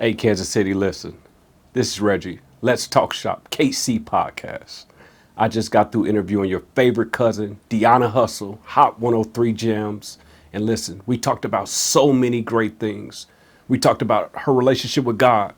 Hey, Kansas City, listen. This is Reggie. Let's Talk Shop KC podcast. I just got through interviewing your favorite cousin, Deona HuSTLe, Hot 103 Gems. And listen, we talked about so many great things. We talked about her relationship with God.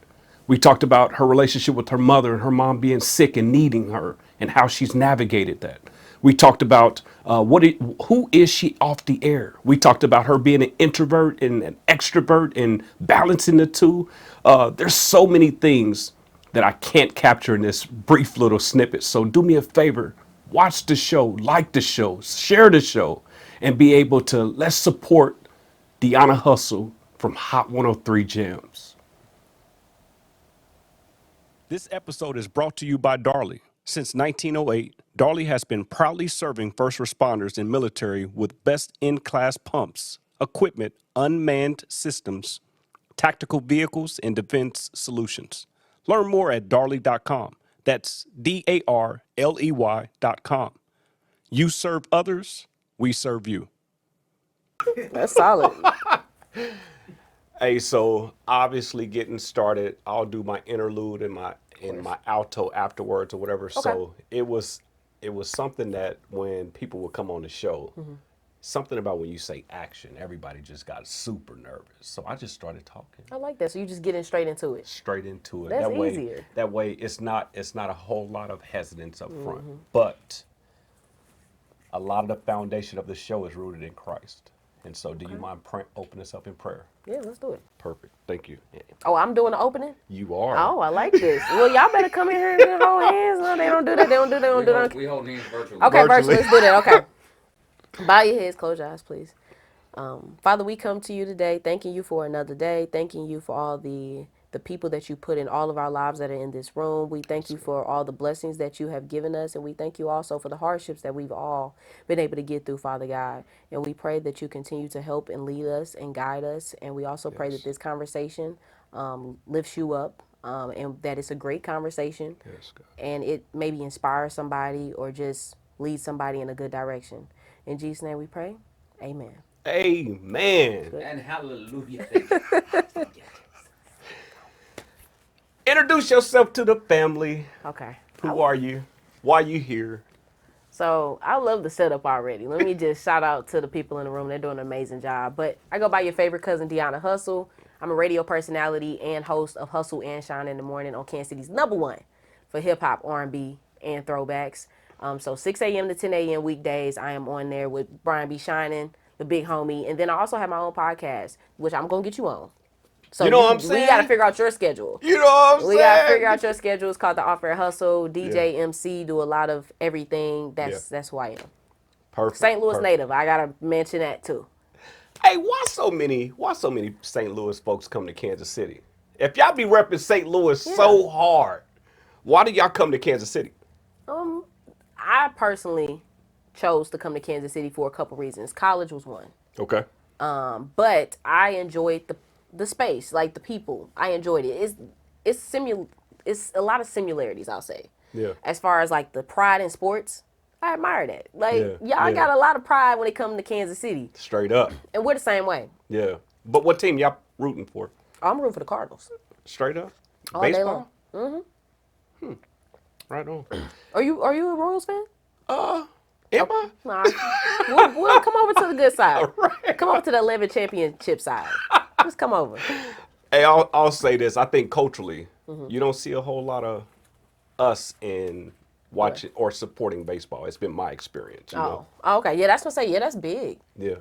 We talked about her relationship with her mother and her mom being sick and needing her and how she's navigated that. We talked about who is she off the air. We talked about her being an introvert and an extrovert and balancing the two. There's so many things that I can't capture in this brief little snippet. So do me a favor, watch the show, like the show, share the show, and be able to let's support Deona HuSTLe from Hot 103 Gems. This episode is brought to you by HuSTLe. Since 1908, HuSTLe has been proudly serving first responders and military with best-in-class pumps, equipment, unmanned systems, tactical vehicles, and defense solutions. Learn more at darley.com. That's DARLEY.com. You serve others, we serve you. That's solid. Hey, so obviously getting started, I'll do my interlude and my alto afterwards or whatever. Okay. So it was something that when people would come on the show, something about when you say action, everybody just got super nervous. So I just started talking I like that. So you just getting straight into it. straight into it. That's that way, easier. That way, it's not a whole lot of hesitance up front, but a lot of the foundation of the show is rooted in Christ. And so, do you mind open us up in prayer? Yeah, let's do it. Perfect. Thank you. Oh, I'm doing the opening? You are. Oh, I like this. Well, y'all better come in here and hold hands. No, they don't do that. They don't do that. We hold hands virtually. Okay, virtually. Let's do that. Okay. Bow your heads, close your eyes, please. Father, we come to you today thanking you for another day, thanking you for all the people that you put in all of our lives that are in this room. We thank you for all the blessings that you have given us, and we thank you also for the hardships that we've all been able to get through, Father God. And we pray that you continue to help and lead us and guide us. And we also pray that this conversation lifts you up, and that it's a great conversation, Yes, God. and it maybe inspires somebody or just leads somebody in a good direction. In Jesus' name we pray. Amen. Amen. And hallelujah. Introduce yourself to the family. Okay. Who are you? Why you here? So I love the setup already. Let me just shout out to the people in the room. They're doing an amazing job. But I go by your favorite cousin, Deona HuSTLe. I'm a radio personality and host of HuSTLe and Shine in the Morning on Kansas City's #1 for hip hop, R&B, and throwbacks. So 6 a.m. to 10 a.m. weekdays, I am on there with Brian B. Shining, the big homie. And then I also have my own podcast, which I'm going to get you on. So You know what I'm saying? We got to figure out your schedule. You know what I'm saying? We got to figure out your schedule. It's called The Off Air Hustle. DJ, MC, do a lot of everything. That's who I am. Perfect. St. Louis perfect. native. I got to mention that too. Hey, why so many St. Louis folks come to Kansas City? If y'all be repping St. Louis so hard, why do y'all come to Kansas City? I personally chose to come to Kansas City for a couple reasons. College was one. Okay. But I enjoyed the space, like the people. I enjoyed it. It's a lot of similarities, I'll say. Yeah. As far as like the pride in sports, I admire that. Like Yeah, y'all got a lot of pride when it comes to Kansas City, Straight up. and we're the same way. Yeah. But what team y'all rooting for? I'm rooting for the Cardinals. Straight up? All day Baseball? long. Right on. Are you a Royals fan? Am I? Nah. we'll come over to the good side. Right. Come over to the 11 championship side. Just come over. Hey, I'll say this. I think culturally, you don't see a whole lot of us in watching or supporting baseball. It's been my experience. You know? Oh, okay. Yeah, that's what I say. Yeah, that's big. Yeah.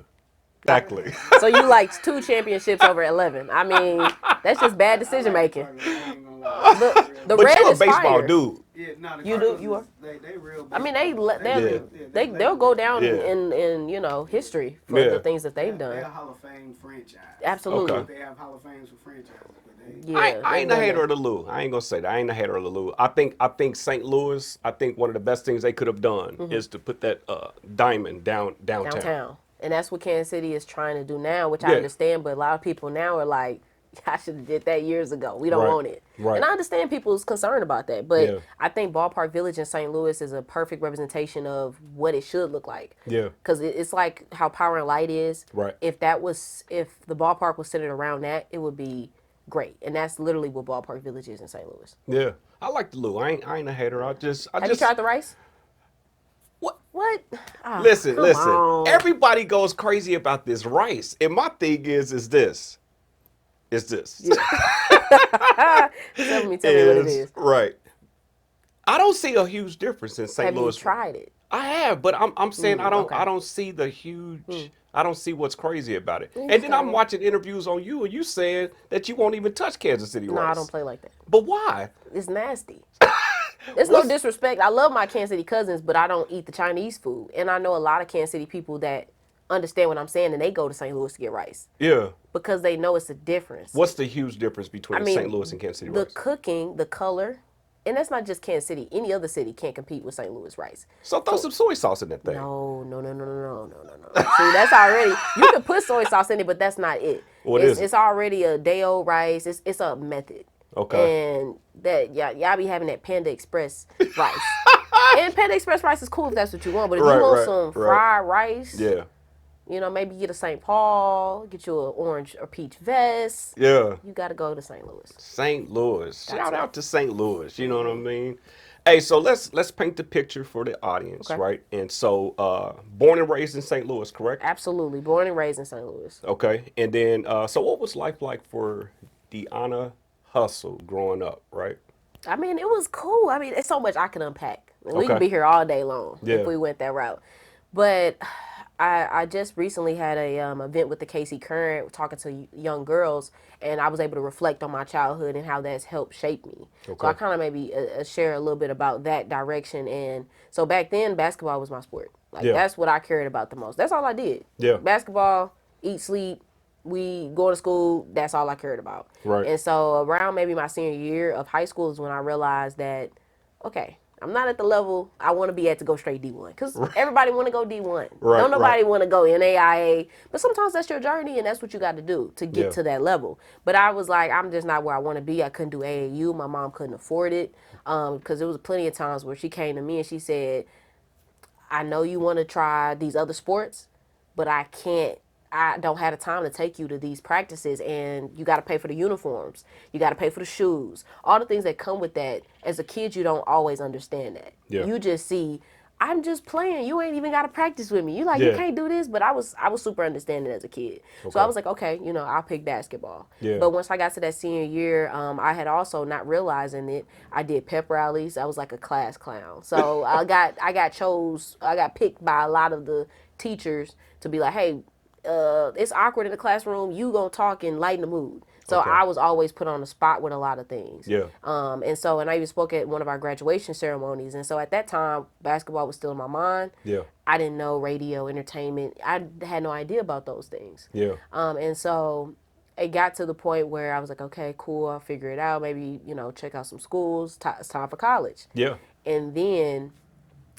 Exactly. So you like 2 championships over 11. I mean, that's just bad decision making. The But red you're a is baseball fire. dude. Yeah, no, the You do? Cardinals You are? They real. I mean, baseball. they'll go down Yeah. in history for Yeah. the things that they've They're a done. Hall of Fame franchise. Absolutely. Okay. They have Hall of Fames for franchises, but they. Yeah, I ain't a they've hater done of the Lou. I ain't gonna say that. I ain't a hater of the Lou. I think St. Louis. I think one of the best things they could have done is to put that diamond downtown. downtown. And that's what Kansas City is trying to do now, which Yeah. I understand, but a lot of people now are like, I should have did that years ago. We don't Right. want it. Right. And I understand people's concern about that, but Yeah. I think Ballpark Village in St. Louis is a perfect representation of what it should look like. Yeah. Because it's like how Power and Light is. Right. If the ballpark was centered around that, it would be great. And that's literally what Ballpark Village is in St. Louis. Yeah. I like the Lou. I ain't a hater. I Have just you tried the rice? what? What? Ah, Listen, come listen. on. Everybody goes crazy about this rice. And my thing is this. Is this. Tell me what it is. Right. I don't see a huge difference in St. Have Louis. you tried it? I have, but I'm saying okay. I don't see the huge I don't see what's crazy about it. You And just then I'm gotta- watching interviews on you and you saying that you won't even touch Kansas City No, rice. I don't play like that. But why? It's nasty. It's no disrespect. I love my Kansas City cousins, but I don't eat the Chinese food. And I know a lot of Kansas City people that understand what I'm saying, and they go to St. Louis to get rice Yeah. because they know it's a difference. What's the huge difference between St. Louis and Kansas City the rice? cooking, the color, and that's not just Kansas City. Any other city can't compete with St. Louis rice. So throw some soy sauce in that thing. No. See, that's already, you can put soy sauce in it, but that's not it. What is it? It's already a day-old rice. It's a method. Okay. And that y'all be having that Panda Express rice. And Panda Express rice is cool if that's what you want, but if you want some fried rice, Yeah. you know, maybe get a St. Paul, get you an orange or peach vest. Yeah. You got to go to St. Louis. St. Louis. Shout out to St. Louis. You know what I mean? Hey, so let's paint the picture for the audience, Okay. right? And so, born and raised in St. Louis, correct? Absolutely. Born and raised in St. Louis. Okay. And then, so what was life like for Deona HuSTLe growing up, right? I mean, it was cool. I mean, it's so much I can unpack. We Okay. could be here all day long Yeah. if we went that route. But I just recently had a event with the KC Current talking to young girls, and I was able to reflect on my childhood and how that's helped shape me. Okay. So I kind of maybe share a little bit about that direction. And so back then, basketball was my sport. Like, Yeah. that's what I cared about the most. That's all I did. Yeah. Basketball, eat, sleep, we go to school, that's all I cared about. Right. And so around maybe my senior year of high school is when I realized that, okay, I'm not at the level I want to be at to go straight D1. Because everybody want to go D1. Right, Don't nobody right. want to go NAIA. But sometimes that's your journey and that's what you got to do to get Yeah. to that level. But I was like, I'm just not where I want to be. I couldn't do AAU. My mom couldn't afford it. Because there was plenty of times where she came to me and she said, I know you want to try these other sports, but I don't have the time to take you to these practices, and you got to pay for the uniforms. You got to pay for the shoes. All the things that come with that. As a kid, you don't always understand that. Yeah. You just see, I'm just playing. You ain't even got to practice with me. You like, you Yeah. can't do this. But I was super understanding as a kid. So Okay. I was like, okay, I'll pick basketball. Yeah. But once I got to that senior year, I had also not realizing it. I did pep rallies. I was like a class clown. So I got picked by a lot of the teachers to be like, hey, it's awkward in the classroom. You gonna talk and lighten the mood. So Okay. I was always put on the spot with a lot of things. Yeah. And I even spoke at one of our graduation ceremonies. And so at that time, basketball was still in my mind. Yeah. I didn't know radio, entertainment. I had no idea about those things. Yeah. And so it got to the point where I was like, okay, cool, I'll figure it out. Maybe, check out some schools. It's time for college. Yeah. And then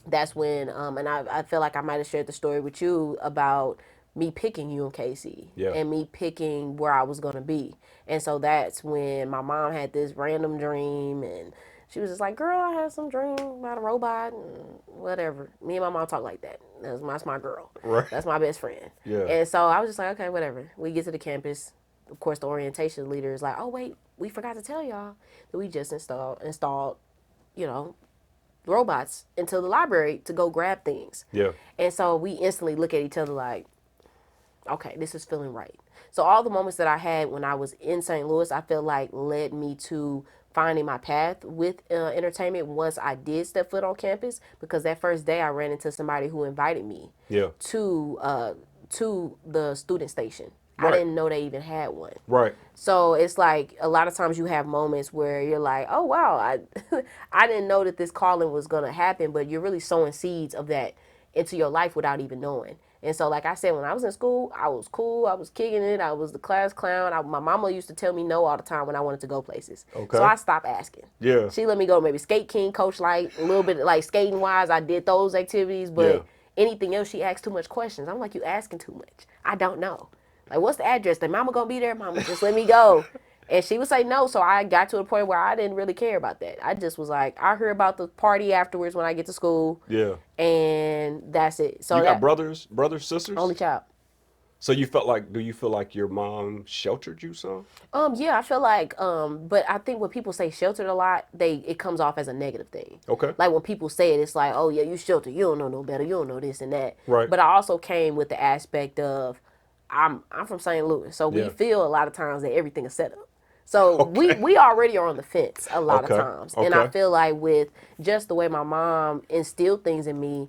that's when, and I feel like I might have shared the story with you about me picking UMKC Yeah. and me picking where I was going to be. And so that's when my mom had this random dream, and she was just like, girl, I had some dream about a robot and whatever. Me and my mom talk like that. That's my girl. Right. That's my best friend. Yeah. And so I was just like, okay, whatever. We get to the campus. Of course, the orientation leader is like, oh, wait, we forgot to tell y'all that we just installed, robots into the library to go grab things. Yeah. And so we instantly look at each other like, okay, this is feeling right. So all the moments that I had when I was in St. Louis, I feel like led me to finding my path with entertainment once I did step foot on campus, because that first day I ran into somebody who invited me Yeah. to the student station. Right. I didn't know they even had one. Right. So it's like a lot of times you have moments where you're like, oh, wow, I didn't know that this calling was going to happen, but you're really sowing seeds of that into your life without even knowing. And so, like I said, when I was in school, I was cool. I was kicking it. I was the class clown. My mama used to tell me no all the time when I wanted to go places. Okay. So I stopped asking. Yeah. She let me go maybe skate king, coach light, a little bit like skating wise. I did those activities, but Yeah. anything else, she asked too much questions. I'm like, you asking too much. I don't know. Like, what's the address? The mama gonna be there? Mama, just let me go. And she would say no. So I got to a point where I didn't really care about that. I just was like, I hear about the party afterwards when I get to school. Yeah. And that's it. So You that got brothers, sisters? only child. So do you feel like your mom sheltered you some? Yeah, I feel like, but I think when people say sheltered a lot, it comes off as a negative thing. Okay. Like when people say it, it's like, oh yeah, you sheltered, you don't know no better, you don't know this and that. Right. But I also came with the aspect of, I'm from St. Louis, so we Yeah. feel a lot of times that everything is set up. So Okay. we already are on the fence a lot of Okay. times, and I Okay. feel like with just the way my mom instilled things in me,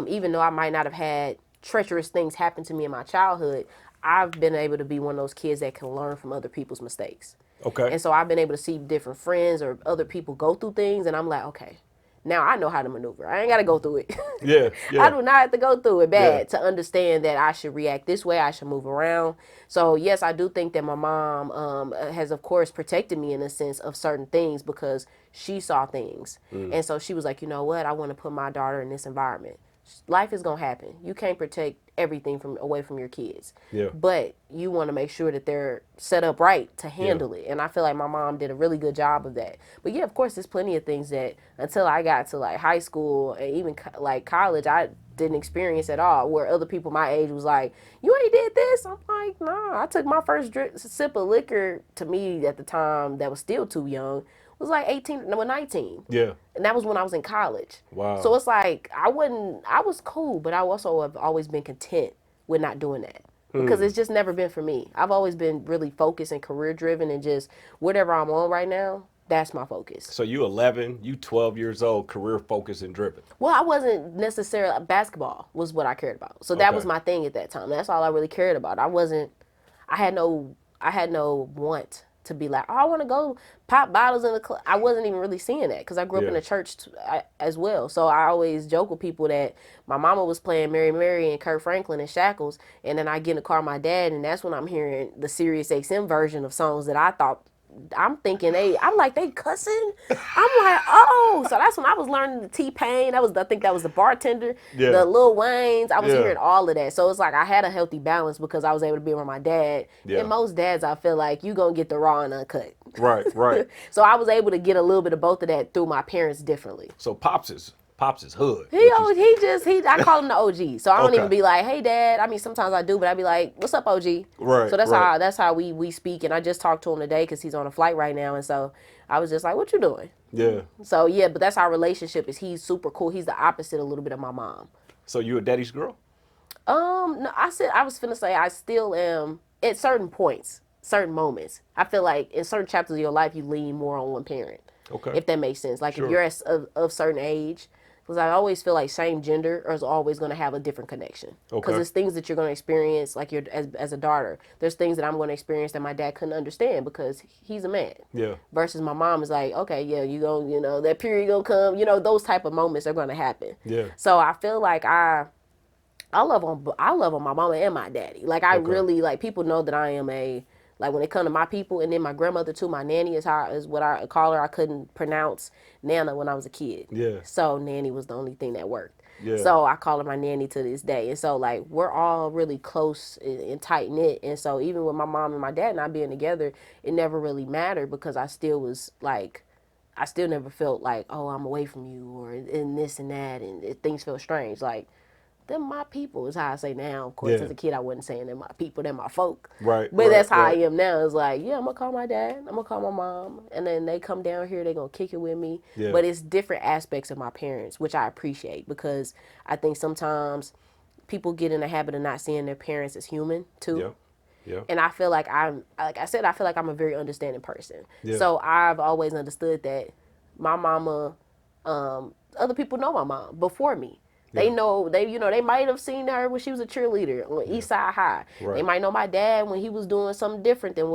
even though I might not have had treacherous things happen to me in my childhood, I've been able to be one of those kids that can learn from other people's mistakes. Okay. And so I've been able to see different friends or other people go through things, and I'm like, okay, now I know how to maneuver. I ain't got to go through it. Yeah. Yeah. I do not have to go through it Yeah. bad to understand that I should react this way. I should move around. So yes, I do think that my mom has, of course, protected me in a sense of certain things because she saw things, and so she was like, you know what, I want to put my daughter in this environment. Life is gonna happen. You can't protect everything from away from your kids, Yeah. but you want to make sure that they're set up right to Yeah. handle it. And I feel like my mom did a really good job of that. But yeah, of course, there's plenty of things that until I got to like high school and even like college, I didn't experience at all. Where other people my age was like, "You ain't did this." I'm like, "Nah." I took my first sip of liquor. To me, at the time, that was still too young. Was like 18, no, 19. Yeah. And that was when I was in college. Wow. So it's like I was cool, but I also have always been content with not doing that. Because it's just never been for me. I've always been really focused and career driven and just whatever I'm on right now, that's my focus. So you 11, you 12 years old, career focused and driven. Well, I wasn't necessarily, basketball was what I cared about. So that was Okay. my thing at that time. That's all I really cared about. I had no want to be like, oh, I want to go pop bottles in the club. I wasn't even really seeing that because I grew up in Yeah. a church as well. So I always joke with people that my mama was playing Mary Mary and Kurt Franklin and Shackles, and then I get in the car with my dad, and that's when I'm hearing the Sirius XM version of songs that I thought. I'm thinking I'm like, they cussing. I'm like, oh, so that's when I was learning the T-Pain. I think that was the Bartender, Yeah. the Lil Waynes. I was Yeah. hearing all of that. So it's like I had a healthy balance because I was able to be around my dad. Yeah. And most dads, I feel like you gonna get the raw and uncut. Right. Right. So I was able to get a little bit of both of that through my parents differently. So Pops is hood. I call him the OG. So I don't Okay. even be like, hey dad. I mean, sometimes I do, but I be like, what's up, OG? Right, So right. that's how we speak. And I just talked to him today because he's on a flight right now. And so I was just like, what you doing? Yeah. So yeah, but that's our relationship is he's super cool. He's the opposite a little bit of my mom. So you a daddy's girl? No, I was finna say I still am at certain points, certain moments. I feel like in certain chapters of your life, you lean more on one parent. Okay. If that makes sense. Like Sure. if you're of certain age, because I always feel like same gender is always going to have a different connection. Because Okay. there's things that you're going to experience, like you're as a daughter. There's things that I'm going to experience that my dad couldn't understand because he's a man. Yeah. Versus my mom is like, okay, yeah, that period gonna come. Those type of moments are going to happen. Yeah. So I feel like I love on my mama and my daddy. Like I Okay. really like people know that I am like when it comes to my people, and then my grandmother too. My nanny is what I call her. I couldn't pronounce Nana when I was a kid. Yeah. So nanny was the only thing that worked. Yeah. So I call her my nanny to this day. And so like we're all really close and tight knit. And so even with my mom and my dad not being together, it never really mattered because I still never felt like, oh, I'm away from you or in this and that, and things feel strange. Like them my people is how I say now. Of course, Yeah. as a kid, I wasn't saying they're my people, they're my folk. Right, But right, that's how right. I am now. It's like, yeah, I'm gonna call my dad, I'm gonna call my mom, and then they come down here, they gonna kick it with me. Yeah. But it's different aspects of my parents, which I appreciate because I think sometimes people get in the habit of not seeing their parents as human too. Yeah. Yeah. And I feel like I feel like I'm a very understanding person. Yeah. So I've always understood that my mama, other people know my mom before me. They Yeah. know, they might have seen her when she was a cheerleader on East Side High. Right. They might know my dad when he was doing something different than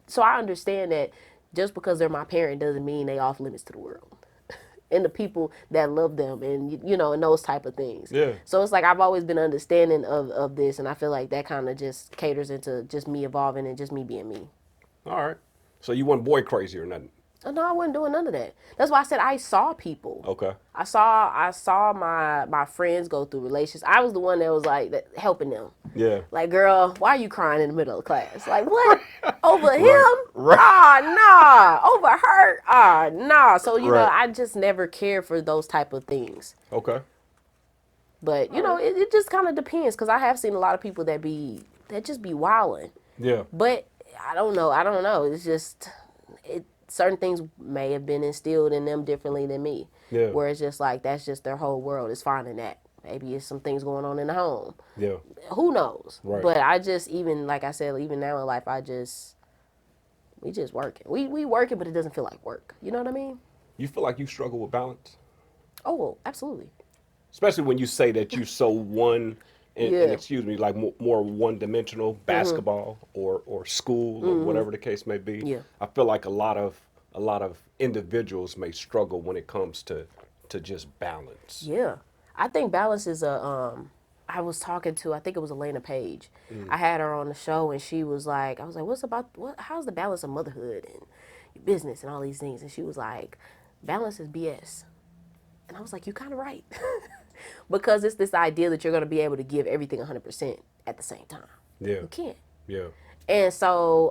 so I understand that just because they're my parent doesn't mean they off limits to the world. And the people that love them and, and those type of things. Yeah. So it's like I've always been understanding of this, and I feel like that kind of just caters into just me evolving and just me being me. All right. So you weren't boy crazy or nothing? Oh, no, I wasn't doing none of that. That's why I said I saw people. Okay. I saw my friends go through relationships. I was the one that was like helping them. Yeah. Like, girl, why are you crying in the middle of class? Like, what? Over him? right. Ah, nah. Over her? Ah, nah. So, Right. I just never cared for those type of things. Okay. But you know, it just kind of depends because I have seen a lot of people that just be wilding. Yeah. But I don't know. It's just certain things may have been instilled in them differently than me. Yeah. Where it's just like that's just their whole world is finding that. Maybe it's some things going on in the home. Yeah. Who knows? Right. But I just even like I said, even now in life, we just working. We working, but it doesn't feel like work. You know what I mean? You feel like you struggle with balance? Oh, well, absolutely. Especially when you say that you so one, and Yeah. excuse me, like more one-dimensional, basketball or school or whatever the case may be. Yeah. I feel like a lot of individuals may struggle when it comes to just balance. Yeah. I think balance is I was talking to, I think it was Elena Page. I had her on the show and she was like, I was like, how's the balance of motherhood and your business and all these things? And she was like, balance is BS. And I was like, you're kind of right. Because it's this idea that you're going to be able to give everything 100% at the same time. Yeah. You can't. Yeah. And so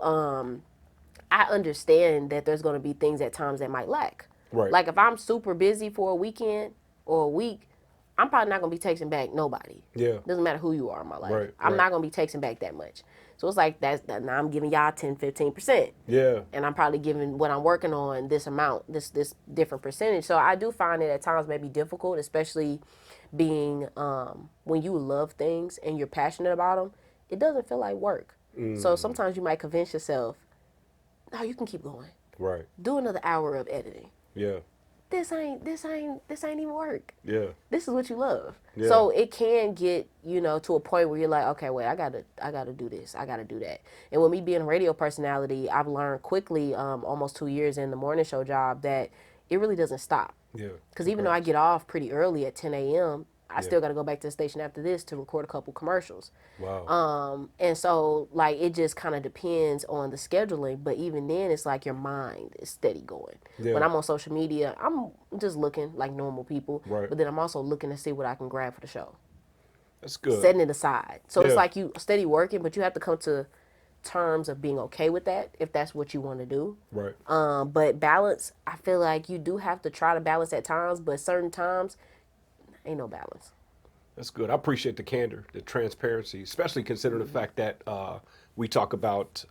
I understand that there's going to be things at times that might lack. Right. Like if I'm super busy for a weekend or a week, I'm probably not going to be texting back nobody. Yeah. Doesn't matter who you are in my life. Right, I'm right. not going to be texting back that much. So it's like now I'm giving y'all 10, 15%. Yeah. And I'm probably giving what I'm working on this amount, this different percentage. So I do find it at times may be difficult, especially being when you love things and you're passionate about them, it doesn't feel like work. So sometimes you might convince yourself, no, you can keep going. Right. Do another hour of editing. Yeah. This ain't even work. Yeah. This is what you love. Yeah. So it can get, to a point where you're like, okay, wait, I gotta do this. I gotta do that. And with me being a radio personality, I've learned quickly, almost 2 years in the morning show job, that it really doesn't stop. Yeah. Because even though I get off pretty early at 10 a.m., I Yeah. still got to go back to the station after this to record a couple commercials. Wow. And so, like, it just kind of depends on the scheduling. But even then, it's like your mind is steady going. Yeah. When I'm on social media, I'm just looking like normal people. Right. But then I'm also looking to see what I can grab for the show. That's good. Setting it aside. So Yeah. it's like you steady working, but you have to come to terms of being okay with that if that's what you want to do. Right. But balance, I feel like you do have to try to balance at times, but certain times, ain't no balance. That's good. I appreciate the candor, the transparency, especially considering the fact that we talk about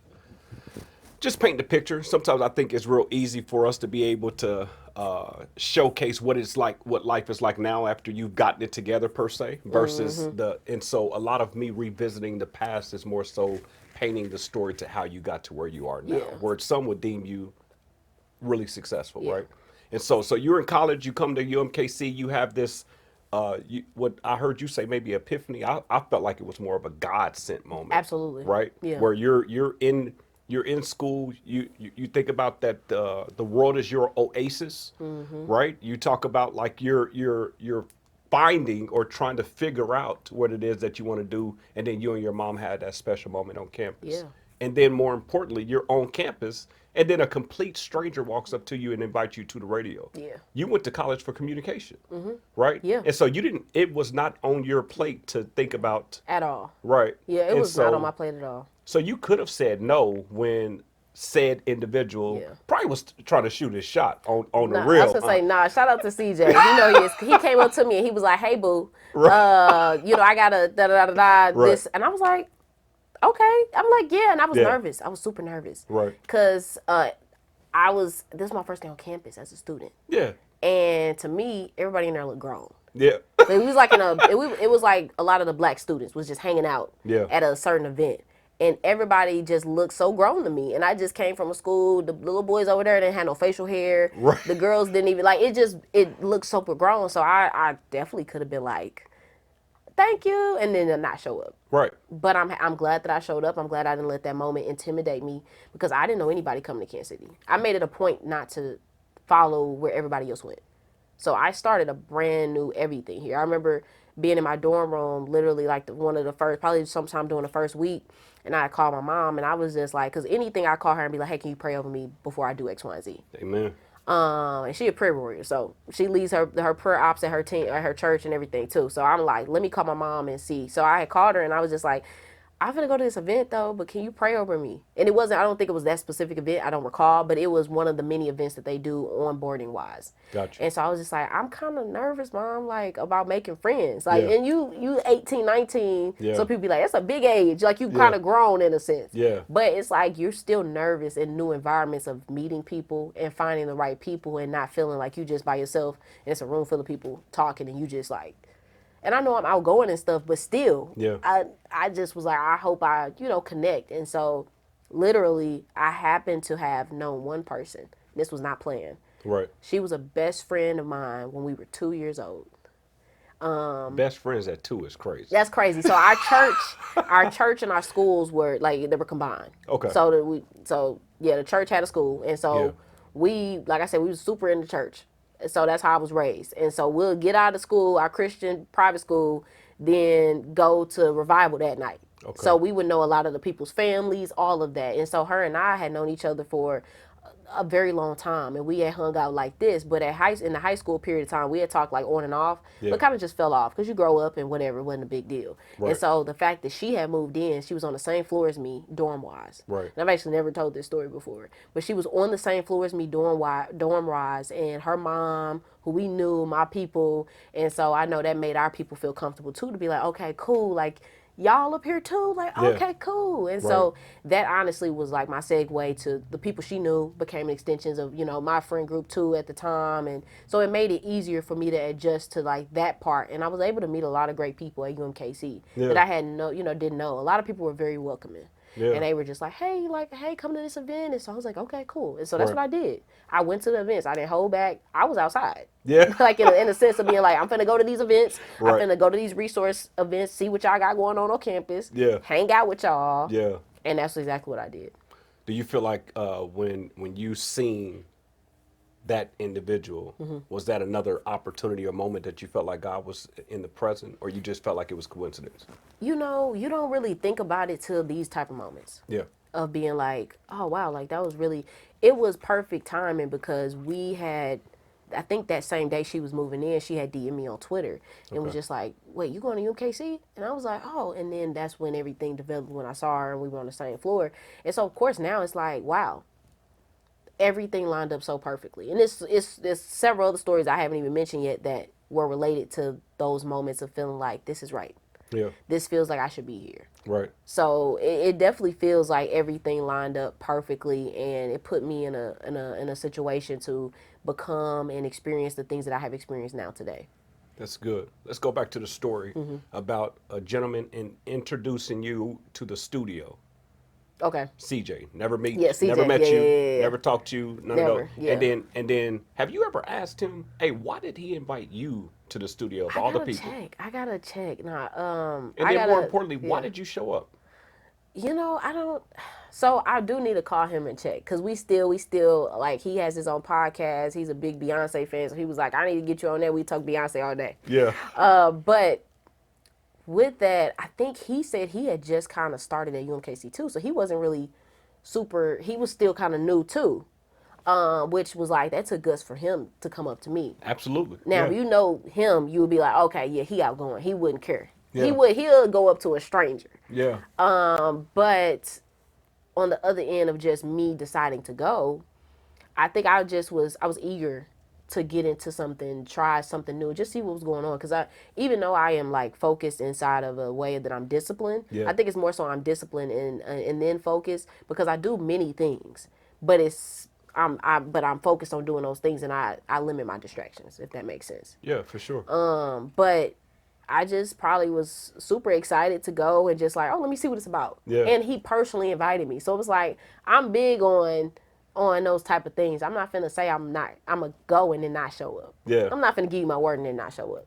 just painting the picture. Sometimes I think it's real easy for us to be able to showcase what it's like, what life is like now after you've gotten it together per se, versus and so a lot of me revisiting the past is more so painting the story to how you got to where you are now, Yeah. where some would deem you really successful, Yeah. right? And so you're in college, you come to UMKC, you have this, what I heard you say, maybe epiphany. I felt like it was more of a God sent moment. Absolutely. Right. Yeah. Where you're in school. You think about that the world is your oasis. Mm-hmm. Right. You talk about like you're finding or trying to figure out what it is that you want to do, and then you and your mom had that special moment on campus. Yeah. And then more importantly, you're on campus, and then a complete stranger walks up to you and invites you to the radio. Yeah. You went to college for communication, right? Yeah. And so it was not on your plate to think about. At all. Right. Yeah, it And was not on my plate at all. So you could have said no when said individual Yeah. probably was trying to shoot his shot on the Nah, real. I was gonna say, nah, shout out to CJ. He came up to me and he was like, hey boo, I gotta Right. this, and I was like, okay. I'm like, yeah, and I was Yeah. nervous. I was super nervous. Right. Cause this was my first day on campus as a student. Yeah. And to me, everybody in there looked grown. Yeah. It was like it was like a lot of the black students was just hanging out Yeah. at a certain event. And everybody just looked so grown to me. And I just came from a school, the little boys over there didn't have no facial hair. Right. The girls didn't even, it looked super grown. So I definitely could have been like, thank you, and then not show up. Right. But I'm glad that I showed up. I'm glad I didn't let that moment intimidate me because I didn't know anybody coming to Kansas City. I made it a point not to follow where everybody else went. So I started a brand new everything here. I remember being in my dorm room, literally like one of the first, probably sometime during the first week, and I called my mom, and I was just like, because anything I call her and be like, hey, can you pray over me before I do X, Y, and Z? Amen. And she a prayer warrior, so she leads her prayer ops at her team, at her church and everything too. So I'm like, let me call my mom and see. So I had called her, and I was just like, I'm gonna go to this event though, but can you pray over me? And it wasn't, I don't think it was that specific event, I don't recall, but it was one of the many events that they do onboarding wise. Gotcha. And so I was just like, I'm kind of nervous, Mom, like about making friends. Like, Yeah. and you 18, 19, Yeah. so people be like, that's a big age. Like you Yeah. kind of grown in a sense. Yeah. But it's like you're still nervous in new environments of meeting people and finding the right people and not feeling like you just by yourself and it's a room full of people talking and you just like, and I know I'm outgoing and stuff, but still, Yeah. I just was like, I hope I, connect. And so literally I happened to have known one person. This was not planned. Right. She was a best friend of mine when we were 2 years old. Best friends at 2 is crazy. That's crazy. So our church and our schools were like, they were combined. Okay. So the church had a school. And so Yeah. we, like I said, we was super into church. So that's how I was raised. And so we'll get out of school, our Christian private school, then go to revival that night. Okay. So we would know a lot of the people's families, all of that. And so her and I had known each other for a very long time, and we had hung out like this. But in the high school period of time, we had talked like on and off, Yeah. but kind of just fell off because you grow up and whatever, it wasn't a big deal. Right. And so the fact that she had moved in, she was on the same floor as me, dorm wise. Right. And I've actually never told this story before, but she was on the same floor as me, dorm wise, and her mom, who we knew, my people, and so I know that made our people feel comfortable too, to be like, okay, cool, like, y'all up here too? Like, Yeah. okay, cool. And so that honestly was like my segue to the people she knew became extensions of, my friend group too at the time. And so it made it easier for me to adjust to like that part. And I was able to meet a lot of great people at UMKC that I had didn't know. A lot of people were very welcoming. Yeah. And they were just like, hey, come to this event. And so I was like, okay, cool. And so that's Right. what I did. I went to the events. I didn't hold back. I was outside. Yeah. Like in a sense of being like, I'm finna go to these events. Right. I'm finna go to these resource events, see what y'all got going on campus. Yeah. Hang out with y'all. Yeah. And that's exactly what I did. Do you feel like when you seen that individual, Mm-hmm. was that another opportunity or moment that you felt like God was in the present, or you just felt like it was coincidence? You don't really think about it till these type of moments. Yeah. Of being like, oh wow, like that was really, it was perfect timing because we had, I think that same day she was moving in, she had DM'd me on Twitter and was just like, wait, you going to UMKC? And I was like, oh, and then that's when everything developed when I saw her and we were on the same floor. And so of course now it's like, wow, everything lined up so perfectly. And there's several other stories I haven't even mentioned yet that were related to those moments of feeling like this is right. Yeah. This feels like I should be here. Right. So it definitely feels like everything lined up perfectly, and it put me in a situation to become and experience the things that I have experienced now today. That's good. Let's go back to the story Mm-hmm. about a gentleman introducing you to the studio. Okay. CJ, never meet, Yeah, CJ, never met yeah, you, yeah, yeah. never talked to you, none Never, of those. yeah. And then, have you ever asked him, hey, why did he invite you to the studio of all the people? I gotta check. Nah, And then more importantly, why did you show up? I don't. So I do need to call him and check because we still like he has his own podcast. He's a big Beyonce fan, so he was like, I need to get you on there. We talk Beyonce all day. Yeah. But with that, I think he said he had just kind of started at UMKC too, so he wasn't really super. He was still kind of new too, which was like that took guts for him to come up to me. Absolutely. Now, yeah. if you know him, you would be like, okay, yeah, he outgoing. He wouldn't care. Yeah. He'll go up to a stranger. Yeah. But on the other end of just me deciding to go, I think I was eager to get into something, try something new, just see what was going on. Because even though I am like focused inside of a way that I'm disciplined, Yeah. I think it's more so I'm disciplined and then focused because I do many things, but I'm focused on doing those things and I limit my distractions, if that makes sense. Yeah, for sure. But I just probably was super excited to go and just like, oh, let me see what it's about. Yeah. And he personally invited me. So it was like, I'm big on those type of things. I'm not finna say I'm going to go and then not show up. Yeah. I'm not finna give you my word and then not show up.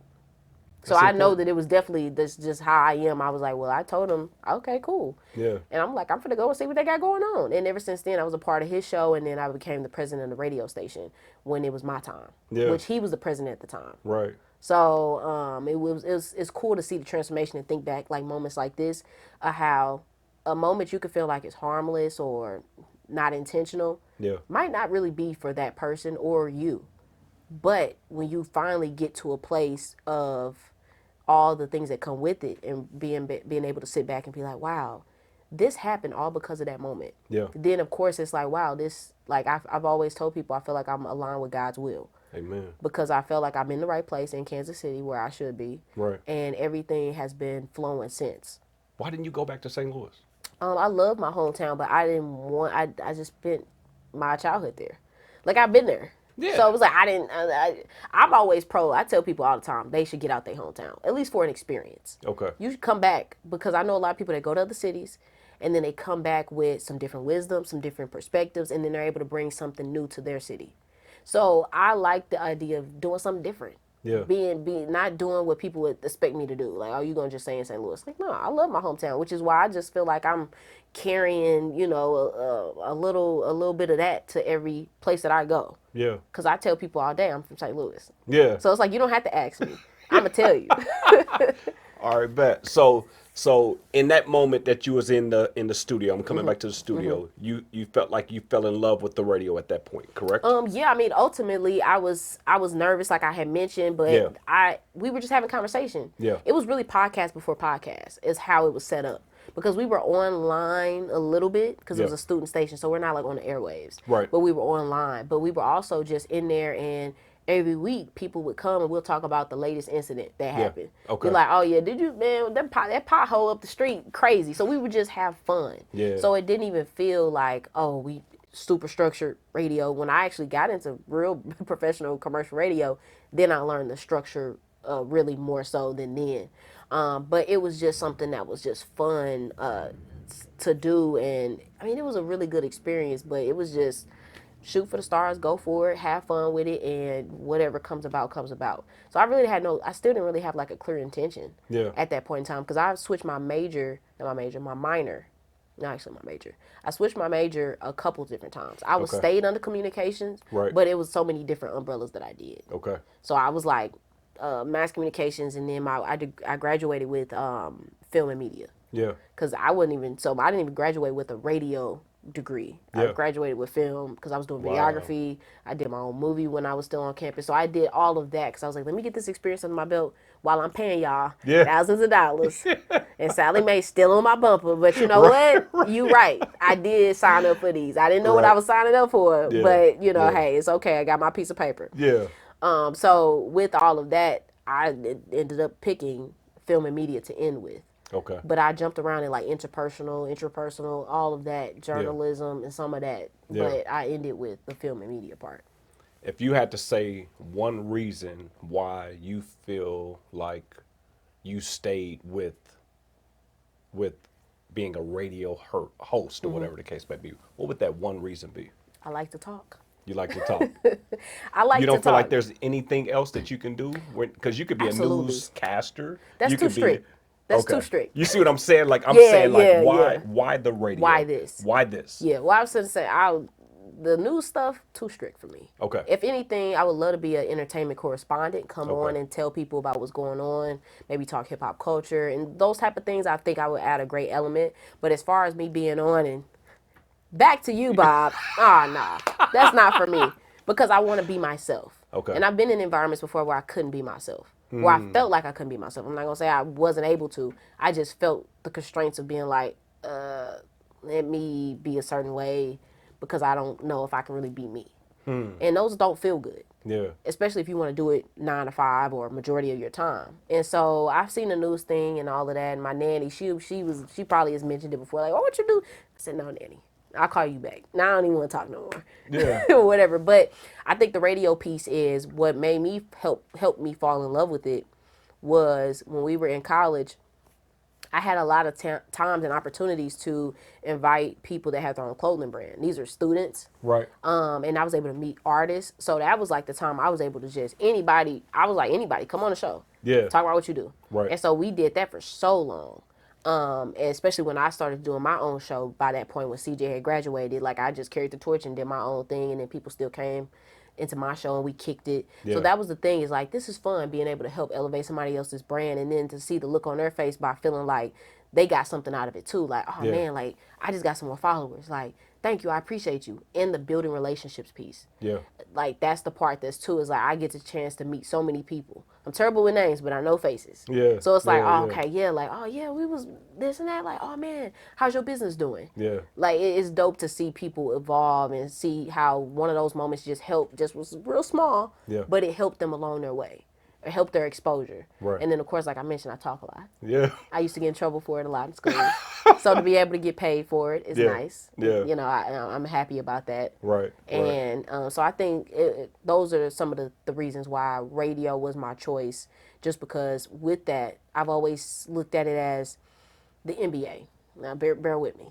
So That's I know important. that it was definitely this just how I am. I was like, well, I told him, okay, cool. Yeah. And I'm like, I'm finna go and see what they got going on. And ever since then, I was a part of his show, and then I became the president of the radio station when it was my time, Yeah. which he was the president at the time. Right. So it's cool to see the transformation and think back like moments like this, how a moment you could feel like it's harmless or not intentional Yeah. might not really be for that person or you. But when you finally get to a place of all the things that come with it and being able to sit back and be like, wow, this happened all because of that moment. Yeah. Then of course it's like, wow, this, like I've always told people I feel like I'm aligned with God's will. Amen. Because I felt like I'm in the right place in Kansas City where I should be. Right. And everything has been flowing since. Why didn't you go back to St. Louis? I love my hometown, but I didn't want, I just spent my childhood there. Like, I've been there. Yeah. So it was like, I'm always pro. I tell people all the time, they should get out their hometown, at least for an experience. Okay. You should come back, because I know a lot of people that go to other cities and then they come back with some different wisdom, some different perspectives, and then they're able to bring something new to their city. So I like the idea of doing something different. Yeah. Being not doing what people would expect me to do. Like, oh, you gonna just stay in St. Louis? Like, no, I love my hometown, which is why I just feel like I'm carrying, a little bit of that to every place that I go. Yeah. Cause I tell people all day I'm from St. Louis. Yeah. So it's like, you don't have to ask me. I'm gonna tell you. All right, bet. So in that moment that you was in the studio, I'm coming back to the studio. You felt like you fell in love with the radio at that point, correct? Yeah, I mean, ultimately, I was nervous, like I had mentioned, but Yeah. we were just having conversation. Yeah. It was really podcast before podcast is how it was set up, because we were online a little bit because it was Yeah. a student station, so we're not like on the airwaves. Right. But we were online, but we were also just in there, and every week people would come and we'll talk about the latest incident that happened. Okay. We're like, oh yeah, did you, man, that pothole up the street, crazy. So we would just have fun. Yeah. So it didn't even feel like, oh, we super structured radio. When I actually got into real professional commercial radio, then I learned the structure really more so than then. But it was just something that was just fun to do. And I mean, it was a really good experience, but it was just shoot for the stars, go for it, have fun with it, and whatever comes about, comes about. So I still didn't really have like a clear intention at that point in time, because I switched my minor. No, actually my major. I switched my major a couple different times. I was stayed under communications, Right. but it was so many different umbrellas that I did. Okay. So I was like mass communications, and then I graduated with film and media. Yeah. Because I didn't even graduate with a radio degree. Yeah. I graduated with film because I was doing videography. I did my own movie when I was still on campus. So I did all of that because I was like, let me get this experience under my belt while I'm paying y'all thousands of dollars. And Sally Mae's still on my bumper. But you know what? You right. I did sign up for these. I didn't know what I was signing up for. Yeah. But, hey, it's okay. I got my piece of paper. Yeah. So with all of that, I ended up picking film and media to end with. Okay. But I jumped around in like interpersonal, all of that, journalism and some of that. Yeah. But I ended with the film and media part. If you had to say one reason why you feel like you stayed with being a radio host or whatever the case may be, what would that one reason be? I like to talk. You like to talk. I like to talk. You don't feel like there's anything else that you can do? Because you could be Absolutely. a newscaster. That's you too could strict. That's too strict. You see what I'm saying? Like, why the radio? Why this? Why this? Yeah, well, I was going to say, the news stuff, too strict for me. Okay. If anything, I would love to be an entertainment correspondent, come on and tell people about what's going on, maybe talk hip-hop culture, and those type of things, I think I would add a great element. But as far as me being on and back to you, Bob, nah, that's not for me, because I want to be myself. Okay. And I've been in environments before where I couldn't be myself. Where I felt like I couldn't be myself. I'm not going to say I wasn't able to. I just felt the constraints of being like, let me be a certain way because I don't know if I can really be me. And those don't feel good. Yeah. Especially if you want to do it 9 to 5 or majority of your time. And so I've seen the news thing and all of that. And my nanny, she probably has mentioned it before. Like, oh, what you do? I said, no, nanny. I'll call you back. Now I don't even want to talk no more. Yeah. Or whatever. But I think the radio piece is what made me help me fall in love with it was when we were in college, I had a lot of times and opportunities to invite people that have their own clothing brand. These are students. Right. And I was able to meet artists. So that was like the time I was able to just anybody, come on the show. Yeah. Talk about what you do. Right. And so we did that for so long. And especially when I started doing my own show by that point when CJ had graduated, like I just carried the torch and did my own thing, and then people still came into my show and we kicked it. Yeah. So that was the thing, is like, this is fun being able to help elevate somebody else's brand, and then to see the look on their face by feeling like they got something out of it too. Like, oh man, like I just got some more followers. Like, thank you, I appreciate you, and the building relationships piece. Yeah. Like that's the part that's too is like I get the chance to meet so many people. I'm terrible with names, but I know faces. Yeah. So it's like, Yeah, oh, yeah. okay, yeah, like, oh yeah, we was this and that. Like, oh man, how's your business doing? Yeah. Like it's dope to see people evolve and see how one of those moments just was real small, Yeah. but it helped them along their way. It helped their exposure. Right. And then of course, like I mentioned, I talk a lot. Yeah. I used to get in trouble for it a lot in school. So to be able to get paid for it is Yeah. nice. Yeah. You know, I'm happy about that. Right. And so I think those are some of the reasons why radio was my choice. Just because with that, I've always looked at it as the NBA. Now, bear with me.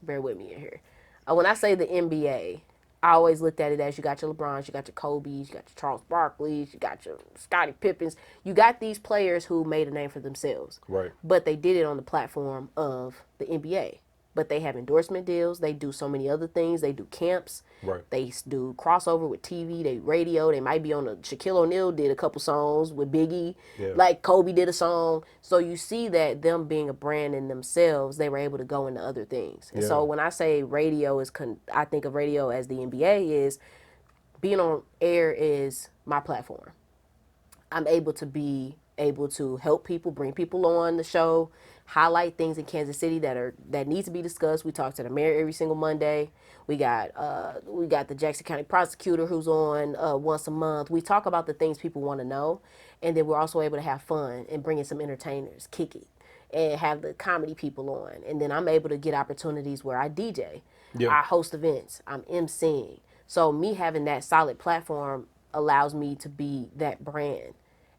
Bear with me in here. When I say the NBA, I always looked at it as you got your LeBrons, you got your Kobe's, you got your Charles Barkley's, you got your Scottie Pippins. You got these players who made a name for themselves. Right. But they did it on the platform of the NBA. But they have endorsement deals. They do so many other things. They do camps. Right. They do crossover with TV. They radio. They might be on Shaquille O'Neal did a couple songs with Biggie. Yeah. Like Kobe did a song. So you see that them being a brand in themselves, they were able to go into other things. And so Yeah. when I say radio is, I think of radio as the NBA is, being on air is my platform. I'm able to help people, bring people on the show, highlight things in Kansas City that needs to be discussed. We talk to the mayor every single Monday. We got the Jackson County prosecutor who's on once a month. We talk about the things people want to know, and then we're also able to have fun and bring in some entertainers, kick it, and have the comedy people on. And then I'm able to get opportunities where I DJ, Yeah. I host events, I'm emceeing. So me having that solid platform allows me to be that brand.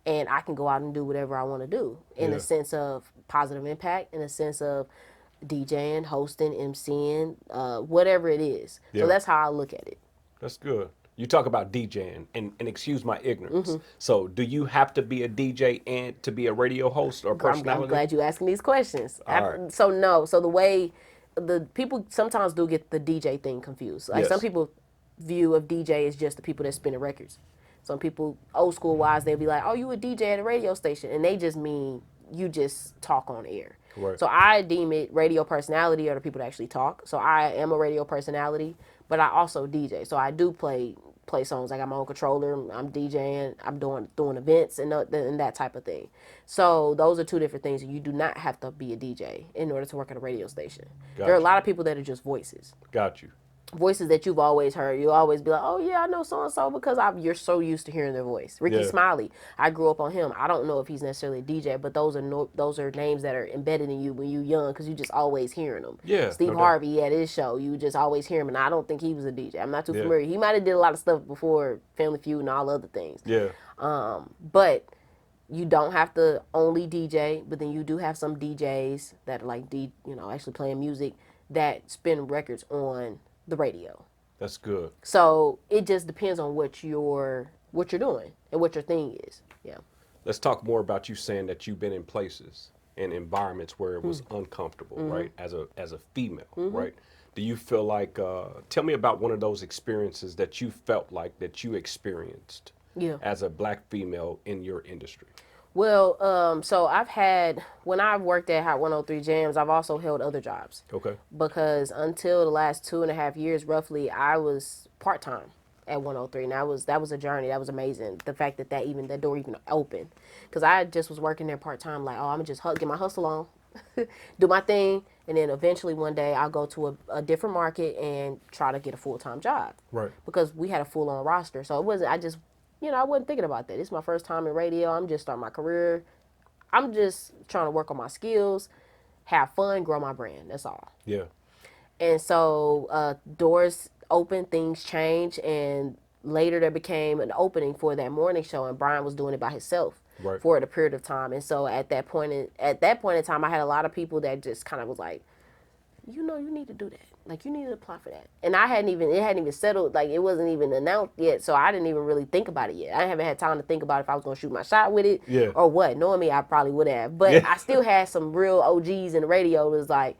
And I can go out and do whatever I want to do in Yeah. a sense of positive impact, in a sense of DJing, hosting, MCing, whatever it is. Yeah. So that's how I look at it. That's good. You talk about DJing, and excuse my ignorance. Mm-hmm. So, do you have to be a DJ and to be a radio host or I'm personality? glad you asking these questions. All right. So no, so the way the people sometimes do get the DJ thing confused. Like Yes. some people view of DJ as just the people that spinning records. Some people, old school wise, they'll be like, "Oh, you a DJ at a radio station," and they just mean you just talk on air. Right. So I deem it radio personality are the people that actually talk. So I am a radio personality, but I also DJ. So I do play songs. I got my own controller. I'm DJing. I'm doing events and that type of thing. So those are two different things. You do not have to be a DJ in order to work at a radio station. There are a Gotcha. lot of people that are just voices. Got you. Voices that you've always heard. You always be like, oh yeah, I know so and so because you're so used to hearing their voice. Ricky Yeah. Smiley, I grew up on him. I don't know if he's necessarily a DJ, but those are names that are embedded in you when you're young because you just always hearing them. Yeah, Steve no doubt. Harvey at his show, you just always hear him, and I don't think he was a DJ. I'm not too Yeah. familiar. He might have did a lot of stuff before Family Feud and all other things. Yeah. But you don't have to only DJ, but then you do have some DJs that are like actually playing music that spin records on the radio. That's good. So it just depends on what you're doing and what your thing is. Yeah. Let's talk more about you saying that you've been in places and environments where it was uncomfortable, right? As a female, right? Do you feel like? Tell me about one of those experiences that you felt like that you experienced Yeah. as a black female in your industry. Well, so when I've worked at Hot 103 Jams, I've also held other jobs. Okay. Because until the last 2.5 years, roughly, I was part-time at 103. And that was a journey. That was amazing. The fact that door even opened. Because I just was working there part-time, like, oh, I'm going to just get my hustle on, do my thing, and then eventually one day I'll go to a different market and try to get a full-time job. Right. Because we had a full-on roster. So it wasn't, I wasn't thinking about that. It's my first time in radio. I'm just starting my career. I'm just trying to work on my skills, have fun, grow my brand. That's all. Yeah. And so doors open, things change, and later there became an opening for that morning show, and Brian was doing it by himself Right. for a period of time. And so at that point in time, I had a lot of people that just kind of was like, you need to do that. Like, you need to apply for that. And it hadn't even settled. Like, it wasn't even announced yet. So I didn't even really think about it yet. I haven't had time to think about if I was going to shoot my shot with it Yeah. or what. Knowing me, I probably would have. But Yeah. I still had some real OGs in the radio that was like,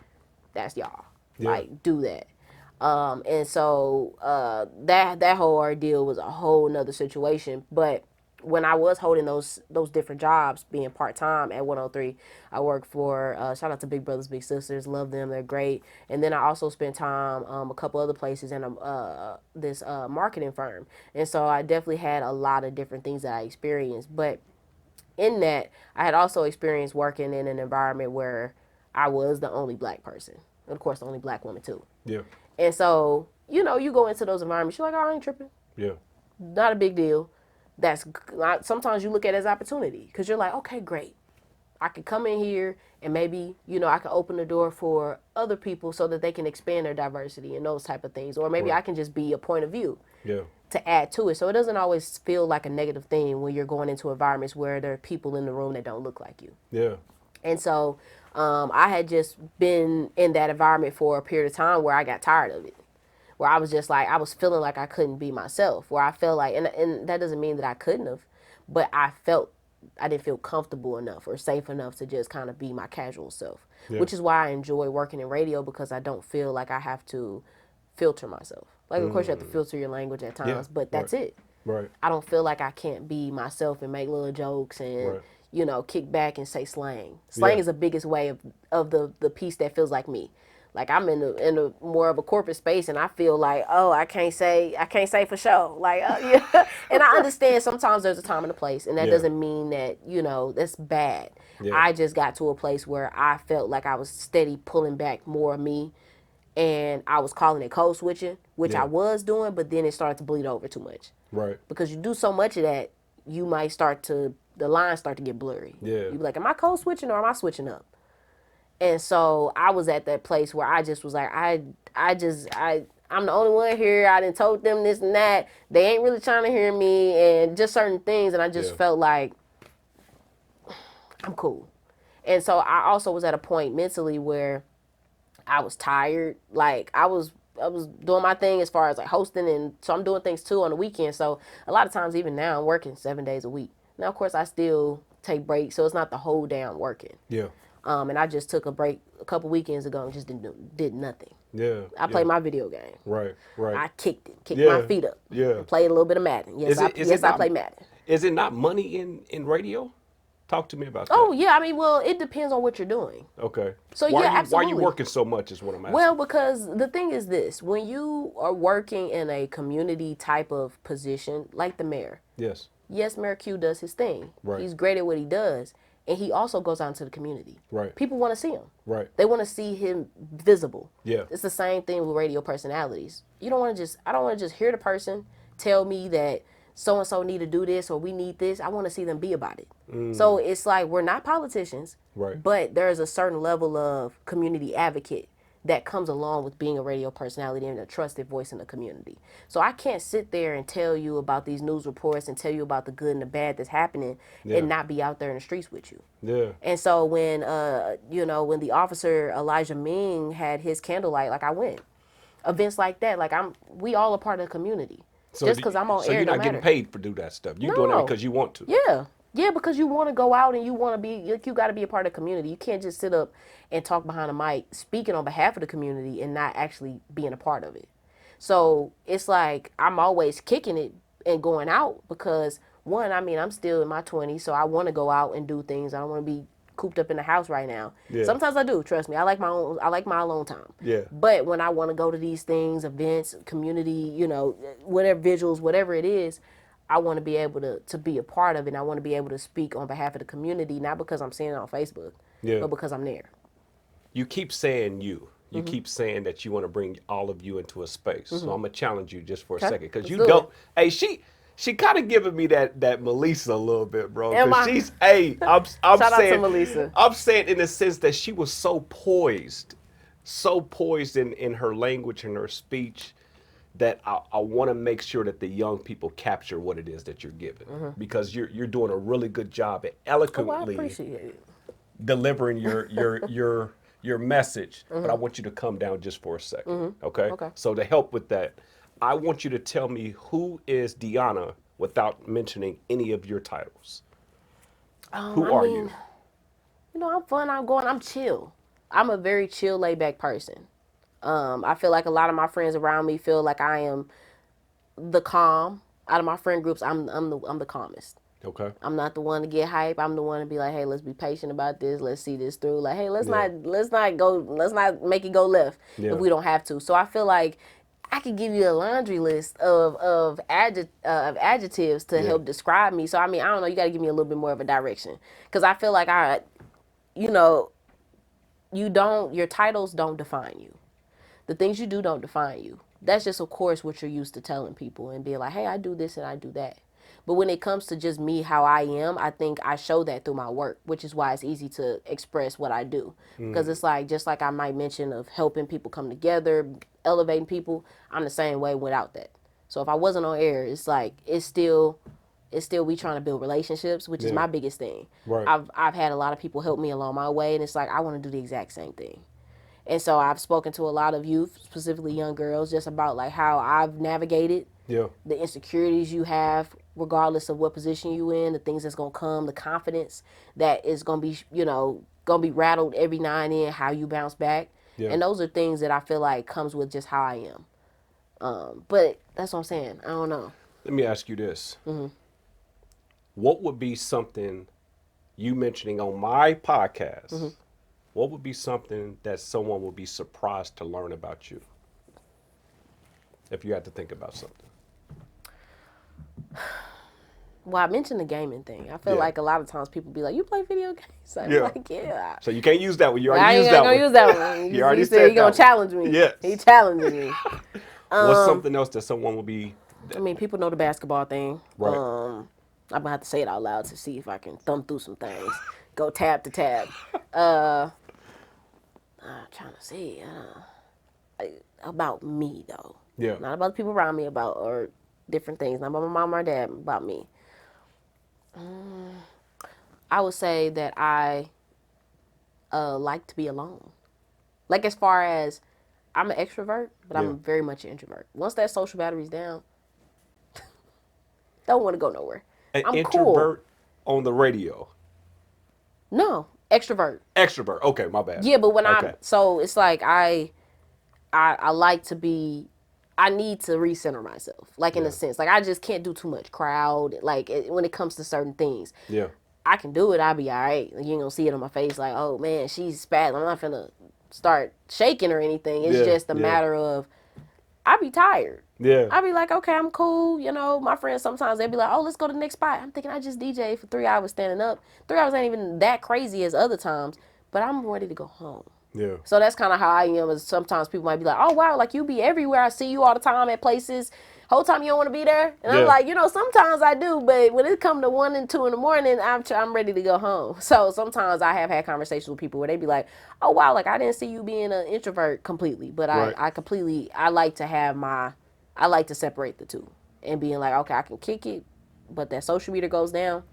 that's y'all. Yeah. Like, do that. And so that whole ordeal was a whole nother situation. But when I was holding those different jobs, being part time at 103, I worked for shout out to Big Brothers Big Sisters, love them, they're great. And then I also spent time a couple other places in this marketing firm, and so I definitely had a lot of different things that I experienced. But in that, I had also experienced working in an environment where I was the only black person, and of course the only black woman too. Yeah. And so you go into those environments, you're like, oh, I ain't tripping, Yeah. not a big deal. That's sometimes you look at it as opportunity because you're like, okay, great. I could come in here and maybe, I can open the door for other people so that they can expand their diversity and those type of things. Or maybe I can just be a point of view Yeah. to add to it. So it doesn't always feel like a negative thing when you're going into environments where there are people in the room that don't look like you. Yeah. And so I had just been in that environment for a period of time where I got tired of it. Where I was just like, I was feeling like I couldn't be myself. Where I felt like, and that doesn't mean that I couldn't have, but I didn't feel comfortable enough or safe enough to just kind of be my casual self. Yeah. Which is why I enjoy working in radio, because I don't feel like I have to filter myself. Like, of course, you have to filter your language at times, but that's it. Right. I don't feel like I can't be myself and make little jokes and, kick back and say slang. Slang is the biggest way of the piece that feels like me. Like, I'm in a more of a corporate space, and I feel like, oh, I can't say for sure. Like, yeah. And I understand sometimes there's a time and a place, and that doesn't mean that, that's bad. Yeah. I just got to a place where I felt like I was steady pulling back more of me, and I was calling it code switching, which I was doing, but then it started to bleed over too much. Right. Because you do so much of that, you might the lines start to get blurry. Yeah. You be like, am I code switching or am I switching up? And so I was at that place where I just was like, I'm the only one here. I done told them this and that. They ain't really trying to hear me and just certain things. And I just felt like I'm cool. And so I also was at a point mentally where I was tired. Like I was doing my thing as far as like hosting, and so I'm doing things too on the weekend. So a lot of times, even now, I'm working 7 days a week. Now, of course, I still take breaks, so it's not the whole day I'm working. Yeah. And I just took a break a couple weekends ago and just did nothing. Yeah. I played my video game. Right. I kicked my feet up. Yeah. Played a little bit of Madden. Yes, I play Madden. Is it not money in radio? Talk to me about that. Oh yeah, I mean, well, it depends on what you're doing. Okay. So why absolutely. Why are you working so much is what I'm asking. Well, because the thing is this: when you are working in a community type of position, like the mayor. Yes, Mayor Q does his thing. Right. He's great at what he does, and he also goes out into the community. Right. People want to see him. Right. They want to see him visible. Yeah. It's the same thing with radio personalities. I don't want to just hear the person tell me that so-and-so need to do this or we need this. I want to see them be about it. So it's like, we're not politicians, Right. but there's a certain level of community advocate that comes along with being a radio personality and a trusted voice in the community. So I can't sit there and tell you about these news reports and tell you about the good and the bad that's happening and not be out there in the streets with you. Yeah. And so when when the officer Elijah Ming had his candlelight, like I went. Events like that, like we all a part of the community. So just because I'm on so air, you're not no getting matter. paid for do that stuff. You're doing No. it because you want to. Yeah, because you want to go out and you want to be, you got to be a part of the community. You can't just sit up and talk behind a mic speaking on behalf of the community and not actually being a part of it. So it's like I'm always kicking it and going out because, one, I mean, I'm still in my 20s, so I want to go out and do things. I don't want to be cooped up in the house right now. Yeah. Sometimes I do, trust me. I like my alone time. Yeah. But when I want to go to these things, events, community, whatever visuals, whatever it is, I want to be able to be a part of it. And I want to be able to speak on behalf of the community, not because I'm seeing it on Facebook, but because I'm there. You keep saying you. You keep saying that you want to bring all of you into a space. So I'm gonna challenge you just for a second because you Let's do don't. Hey, she kind of giving me that Melissa a little bit, bro. Am Because I? she's I'm Shout out to saying Melissa. I'm saying in the sense that she was so poised in her language and her speech that I want to make sure that the young people capture what it is that you're giving because you're doing a really good job at Oh, I eloquently appreciate it. delivering your message, but I want you to come down just for a second, okay? Okay. So to help with that, I want you to tell me who is Deona without mentioning any of your titles. Who are you? I'm fun, I'm chill. I'm a very chill, laid-back person. I feel like a lot of my friends around me feel like I am the calm. Out of my friend groups, I'm the calmest. Okay. I'm not the one to get hype. I'm the one to be like, hey, let's be patient about this. Let's see this through. Like, hey, let's not make it go left Yeah. if we don't have to. So I feel like I could give you a laundry list of adjectives to help describe me. So I mean, I don't know. You got to give me a little bit more of a direction because I feel like you know, your titles don't define you. The things you do don't define you. That's just, of course, what you're used to telling people and being like, hey, I do this and I do that. But when it comes to just me, how I am, I think I show that through my work, which is why it's easy to express what I do. Because it's like, just like I might mention of helping people come together, elevating people, I'm the same way without that. So if I wasn't on air, it's like, it's still we trying to build relationships, which is my biggest thing. Right. I've had a lot of people help me along my way, and it's like, I want to do the exact same thing. And so I've spoken to a lot of youth, specifically young girls, just about like how I've navigated the insecurities you have, regardless of what position you in, the things that's gonna come, the confidence that is gonna be, gonna be rattled every now and then, how you bounce back. Yeah. And those are things that I feel like comes with just how I am. But that's what I'm saying. I don't know. Let me ask you this. What would be something you mentioning on my podcast? What would be something that someone would be surprised to learn about you? If you had to think about something. Well, I mentioned the gaming thing. I feel like a lot of times people be like, you play video games? I'm like, yeah. So you can't use that one. You I already ain't used that gonna one. use that one. You already he said said he gonna that challenge me. Yes. He challenging me. What's something else that someone would be... I mean, people know the basketball thing. Right. I'm gonna have to say it out loud to see if I can thumb through some things. Go tab to tab. I'm trying to see about me though. Yeah. Not about the people around me, or different things. Not about my mom or dad. About me. I would say that I like to be alone. Like, as far as I'm an extrovert, but I'm very much an introvert. Once that social battery's down, don't want to go nowhere. An I'm introvert on the radio. No, extrovert. Extrovert. Okay, my bad. Yeah, but when Okay. so it's like I like to be, I need to recenter myself, like in a sense. Like, I just can't do too much crowd, like when it comes to certain things. Yeah. I can do it, I'll be all right. You ain't gonna see it on my face like, oh man, she's bad. I'm not finna start shaking or anything. It's just a matter of, I be tired. Yeah. I be like, okay, I'm cool. My friends sometimes they be like, oh, let's go to the next spot. I'm thinking I just DJ for 3 hours standing up. 3 hours ain't even that crazy as other times, but I'm ready to go home. Yeah. So that's kind of how I am. Is sometimes people might be like, oh wow, like you be everywhere. I see you all the time at places. Whole time you don't want to be there. And I'm like, sometimes I do, but when it come to 1 and 2 in the morning, I'm ready to go home. So sometimes I have had conversations with people where they be like, oh wow, like I didn't see you being an introvert completely, but Right. I like to I like to separate the two and being like, okay, I can kick it, but that social meter goes down.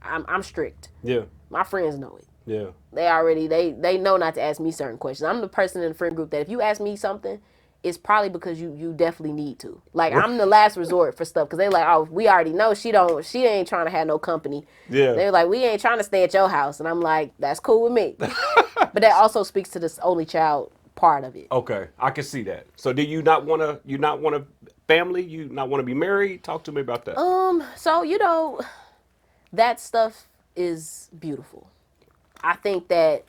I'm strict. Yeah. My friends know it. Yeah. They know not to ask me certain questions. I'm the person in the friend group that if you ask me something, it's probably because you definitely need to. Like, I'm the last resort for stuff because they like, oh, we already know she ain't trying to have no company. Yeah. They're like, we ain't trying to stay at your house, and I'm like, that's cool with me. But that also speaks to this only child part of it. Okay, I can see that. So do you not want a family? You not want to be married? Talk to me about that. So that stuff is beautiful. I think that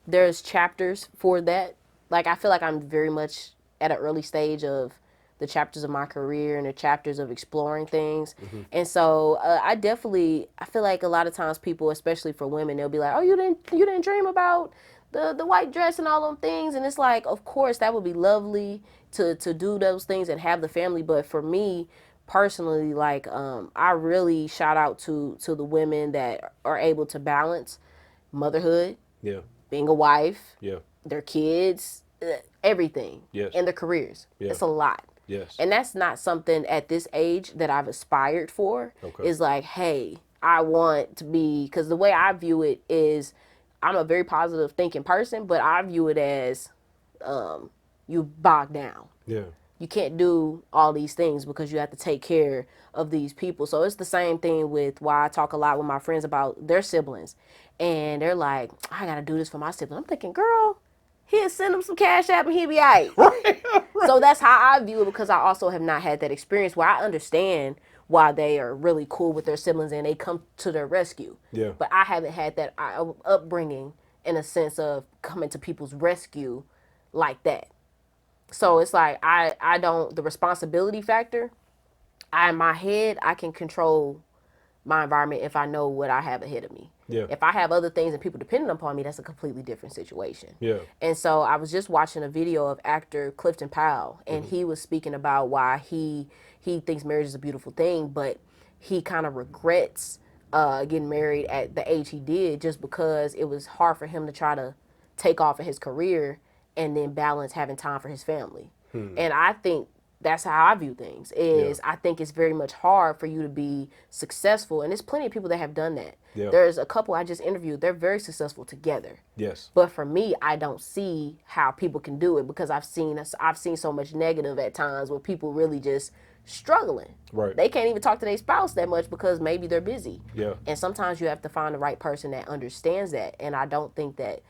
there's chapters for that. Like, I feel like I'm very much at an early stage of the chapters of my career and the chapters of exploring things. And so I feel like a lot of times people, especially for women, they'll be like, oh, you didn't dream about the white dress and all them things. And it's like, of course, that would be lovely to do those things and have the family. But for me personally, like, I really shout out to the women that are able to balance motherhood, Yeah. being a wife, Yeah. their kids, everything, Yes. and their careers. Yeah. It's a lot. Yes. And that's not something at this age that I've aspired for. Okay. Is like, hey, I want to be, because the way I view it is, I'm a very positive thinking person, but I view it as you bog down. Yeah. You can't do all these things because you have to take care of these people. So it's the same thing with why I talk a lot with my friends about their siblings. And they're like, I got to do this for my sibling. I'm thinking, girl, he'll send him some cash app and he'll be all right. Right. So that's how I view it, because I also have not had that experience where I understand while they are really cool with their siblings and they come to their rescue. Yeah. But I haven't had that upbringing in a sense of coming to people's rescue like that. So it's like I don't, the responsibility factor, in my head, I can control my environment if I know what I have ahead of me. Yeah. If I have other things and people depending upon me, that's a completely different situation. Yeah. And so I was just watching a video of actor Clifton Powell, and he was speaking about why he thinks marriage is a beautiful thing, but he kind of regrets getting married at the age he did just because it was hard for him to try to take off in his career and then balance having time for his family. And I think that's how I view things is I think it's very much hard for you to be successful. And there's plenty of people that have done that. Yeah. There's a couple I just interviewed. They're very successful together. Yes. But for me, I don't see how people can do it because I've seen so much negative at times where people really just struggling. Right. They can't even talk to their spouse that much because maybe they're busy. Yeah. And sometimes you have to find the right person that understands that. And I don't think that,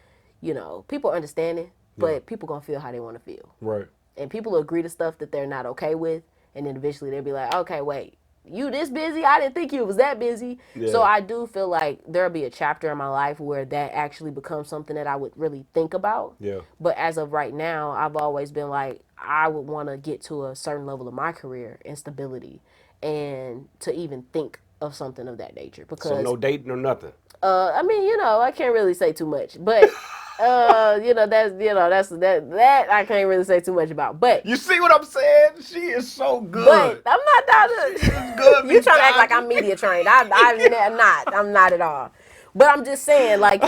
people understand it, but people going to feel how they want to feel. Right. And people will agree to stuff that they're not okay with. And then eventually they'll be like, okay, wait, you this busy? I didn't think you was that busy. Yeah. So I do feel like there'll be a chapter in my life where that actually becomes something that I would really think about. Yeah. But as of right now, I've always been like, I would want to get to a certain level of my career and stability and to even think of something of that nature. Because So no dating or nothing. I mean, I can't really say too much, but that I can't really say too much about. But You see what I'm saying? She is so good. but I'm not that good, you trying to act Miss like I'm media trained. I'm not. I'm not at all. But I'm just saying, like,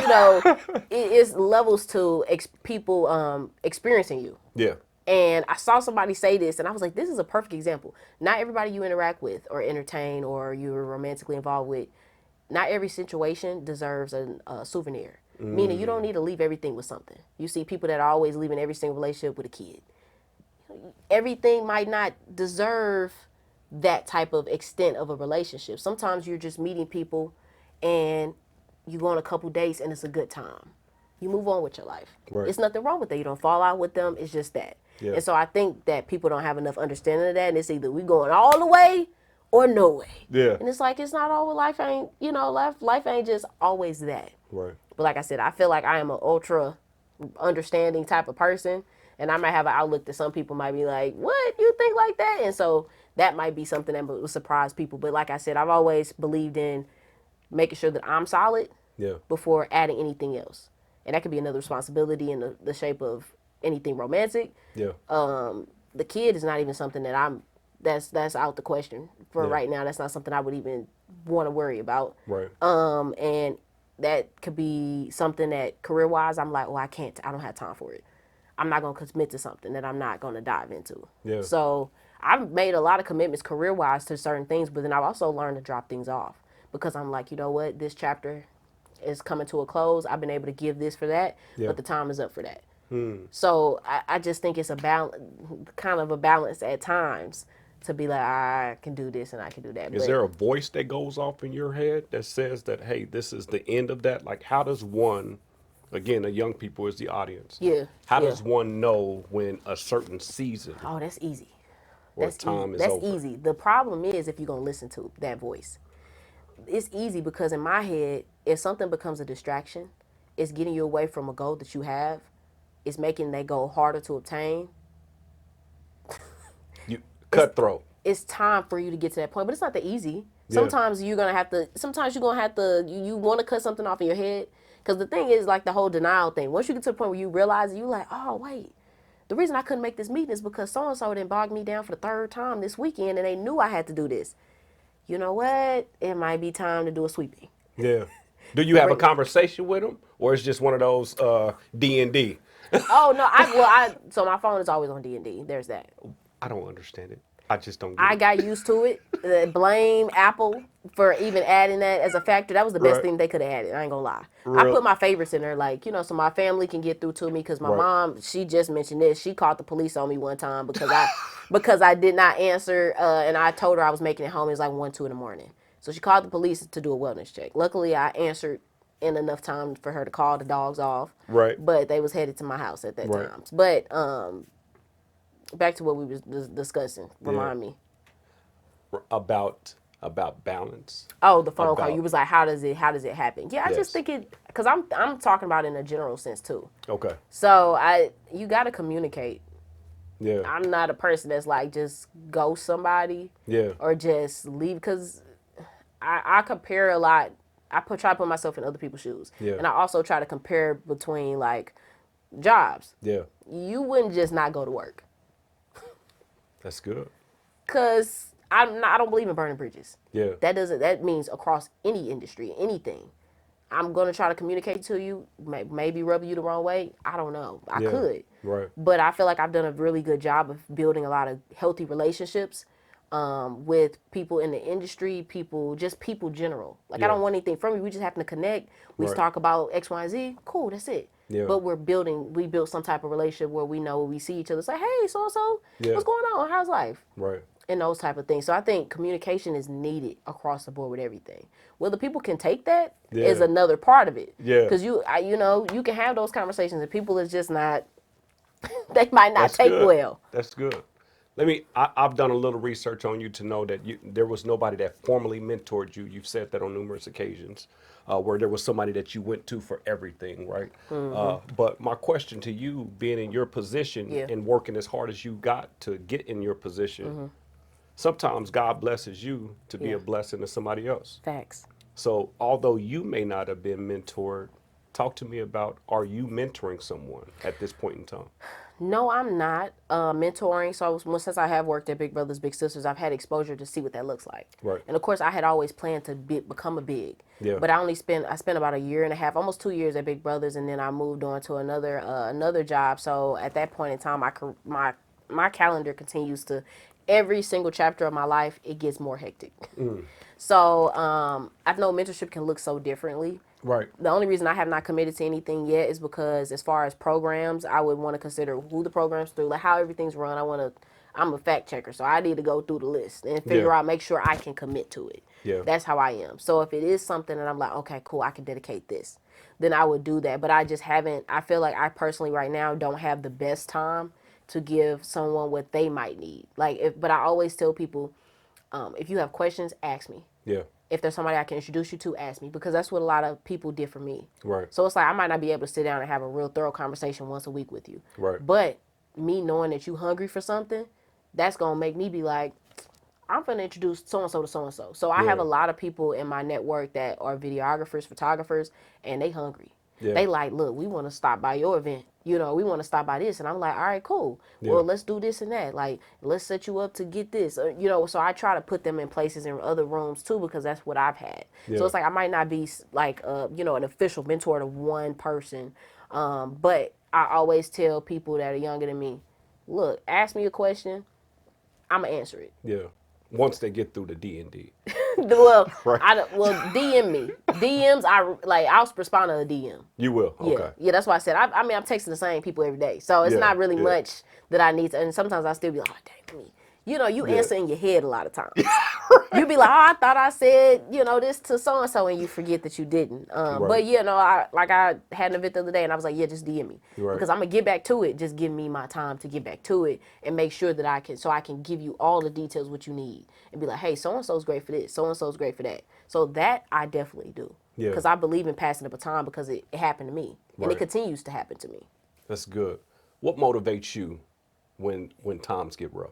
it's levels to people experiencing you. Yeah. And I saw somebody say this, and I was like, this is a perfect example. Not everybody you interact with or entertain or you're romantically involved with, not every situation deserves a souvenir. Meaning you don't need to leave everything with something. You see people that are always leaving every single relationship with a kid. Everything might not deserve that type of extent of a relationship. Sometimes you're just meeting people and you go on a couple dates and it's a good time. You move on with your life. Right. There's nothing wrong with that. You don't fall out with them. It's just that. Yeah. And so I think that people don't have enough understanding of that. And it's either we going all the way or no way. Yeah. And it's like, it's not always, life ain't, life ain't just always that. Right. But like I said, I feel like I am an ultra understanding type of person. And I might have an outlook that some people might be like, what? You think like that? And so that might be something that will surprise people. But like I said, I've always believed in making sure that I'm solid Yeah. before adding anything else. And that could be another responsibility in the shape of anything romantic. Yeah. The kid is not even something that that's out the question for Yeah. right now. That's not something I would even want to worry about. Right. And that could be something that career-wise, I'm like, I don't have time for it. I'm not going to commit to something that I'm not going to dive into. Yeah. So I've made a lot of commitments career-wise to certain things, but then I've also learned to drop things off because I'm like, you know what, this chapter is coming to a close. I've been able to give this for that, Yeah. but the time is up for that. So I just think it's kind of a balance at times to be like, I can do this and I can do that. Is there a voice that goes off in your head that says that, hey, this is the end of that? Like, how does one, again, the young people is the audience. Yeah. How yeah. does one know when a certain season Oh, that's easy. or That's time easy. is That's over? easy. The problem is if you're going to listen to that voice. It's easy because in my head, if something becomes a distraction, it's getting you away from a goal that you have. It's making that goal harder to obtain. You cutthroat. It's time for you to get to that point, but it's not that easy. Yeah. Sometimes you're going to have to, you want to cut something off in your head. Because the thing is like the whole denial thing. Once you get to the point where you realize it, you're like, oh, wait. The reason I couldn't make this meeting is because so-and-so didn't bog me down for the third time this weekend and they knew I had to do this. You know what? It might be time to do a sweeping. Yeah. Do you have a conversation with them, or it's just one of those D&D? Oh, no. So my phone is always on D&D. There's that. I don't understand it. I just don't get I it. got used to it. Blame Apple for even adding that as a factor. That was the best Right. thing they could have added. I ain't gonna lie. I Real. put my favorites in there, like, so my family can get through to me because my Right. mom, she just mentioned this. She called the police on me one time because I did not answer, and I told her I was making it home. It was like 1, 2 in the morning. So she called the police to do a wellness check. Luckily, I answered in enough time for her to call the dogs off. Right. But they was headed to my house at that Right. time. But back to what we was discussing. Remind me. About about balance. Oh, the phone call. About- You was like, how does it happen? Yeah, I Yes. just think it, because I'm talking about it in a general sense too. Okay. So you got to communicate. Yeah. I'm not a person that's like just ghost somebody Yeah. or just leave, because I compare a lot. Try to put myself in other people's shoes. Yeah. And I also try to compare between like jobs. Yeah. You wouldn't just not go to work. That's good. Cause I don't believe in burning bridges. Yeah. That means across any industry, anything. I'm gonna try to communicate to you, maybe rub you the wrong way. I don't know. I Yeah. could. Right. But I feel like I've done a really good job of building a lot of healthy relationships with people in the industry, people general. Like I Yeah. don't want anything from you. We just happen to connect. We Right. talk about X, Y, and Z. Cool, that's it. Yeah. But we built some type of relationship where we know we see each other. It's like, hey, so and so, Yeah. what's going on? How's life? Right. And those type of things. So I think communication is needed across the board with everything. Whether people can take that is Yeah. another part of it. Yeah. Because you can have those conversations and people is just not, they might not That's take good. well. That's good. I've done a little research on you to know that there was nobody that formally mentored you. You've said that on numerous occasions, where there was somebody that you went to for everything, right? But my question to you, being in your position Yeah. and working as hard as you got to get in your position, sometimes God blesses you to be Yeah. a blessing to somebody else. Facts. So although you may not have been mentored, talk to me about, are you mentoring someone at this point in time? No, I'm not mentoring. So since I have worked at Big Brothers Big Sisters, I've had exposure to see what that looks like. Right. And of course, I had always planned to become a big. Yeah. But I spent about a year and a half, almost 2 years at Big Brothers, and then I moved on to another job. So at that point in time, my calendar continues to, every single chapter of my life, it gets more hectic. So I know mentorship can look so differently. Right. The only reason I have not committed to anything yet is because, as far as programs, I would want to consider who the program's through, like how everything's run. I'm a fact checker, so I need to go through the list and figure Yeah. out, make sure I can commit to it. Yeah. That's how I am. So if it is something that I'm like, okay, cool, I can dedicate this, then I would do that. But I just haven't. I feel like I personally right now don't have the best time to give someone what they might need. But I always tell people, if you have questions, ask me. Yeah. If there's somebody I can introduce you to, ask me, because that's what a lot of people did for me. Right. So it's like I might not be able to sit down and have a real thorough conversation once a week with you. Right. But me knowing that you hungry for something, that's going to make me be like, I'm going to introduce so-and-so to so-and-so. So I have Yeah. a lot of people in my network that are videographers, photographers, and they hungry. Yeah. They like, look, we want to stop by your event. We want to stop by this. And I'm like, all right, cool. Yeah. Well, let's do this and that. Like, let's set you up to get this. So I try to put them in places in other rooms too, because that's what I've had. Yeah. So it's like I might not be like, an official mentor to one person. But I always tell people that are younger than me, look, ask me a question, I'm going to answer it. Yeah. Once they get through the D&D. Well, Right. DM me. DMs, I'll respond to a DM. You will. Yeah, Okay. yeah, that's why I said I'm texting the same people every day, so it's Yeah, not really yeah. much that I need to. And sometimes I still be like, oh dang me, you Yeah. answer in your head a lot of times. You be like, oh, I thought I said this to so and so, and you forget that you didn't. Right. But I had an event the other day, and I was like, yeah, just DM me, Right. because I'm gonna get back to it. Just give me my time to get back to it and make sure that I can give you all the details what you need, and be like, hey, so and so's great for this, so and so's great for that. So that I definitely do. Yeah. Because I believe in passing the baton, because it happened to me. And Right. it continues to happen to me. That's good. What motivates you when times get rough?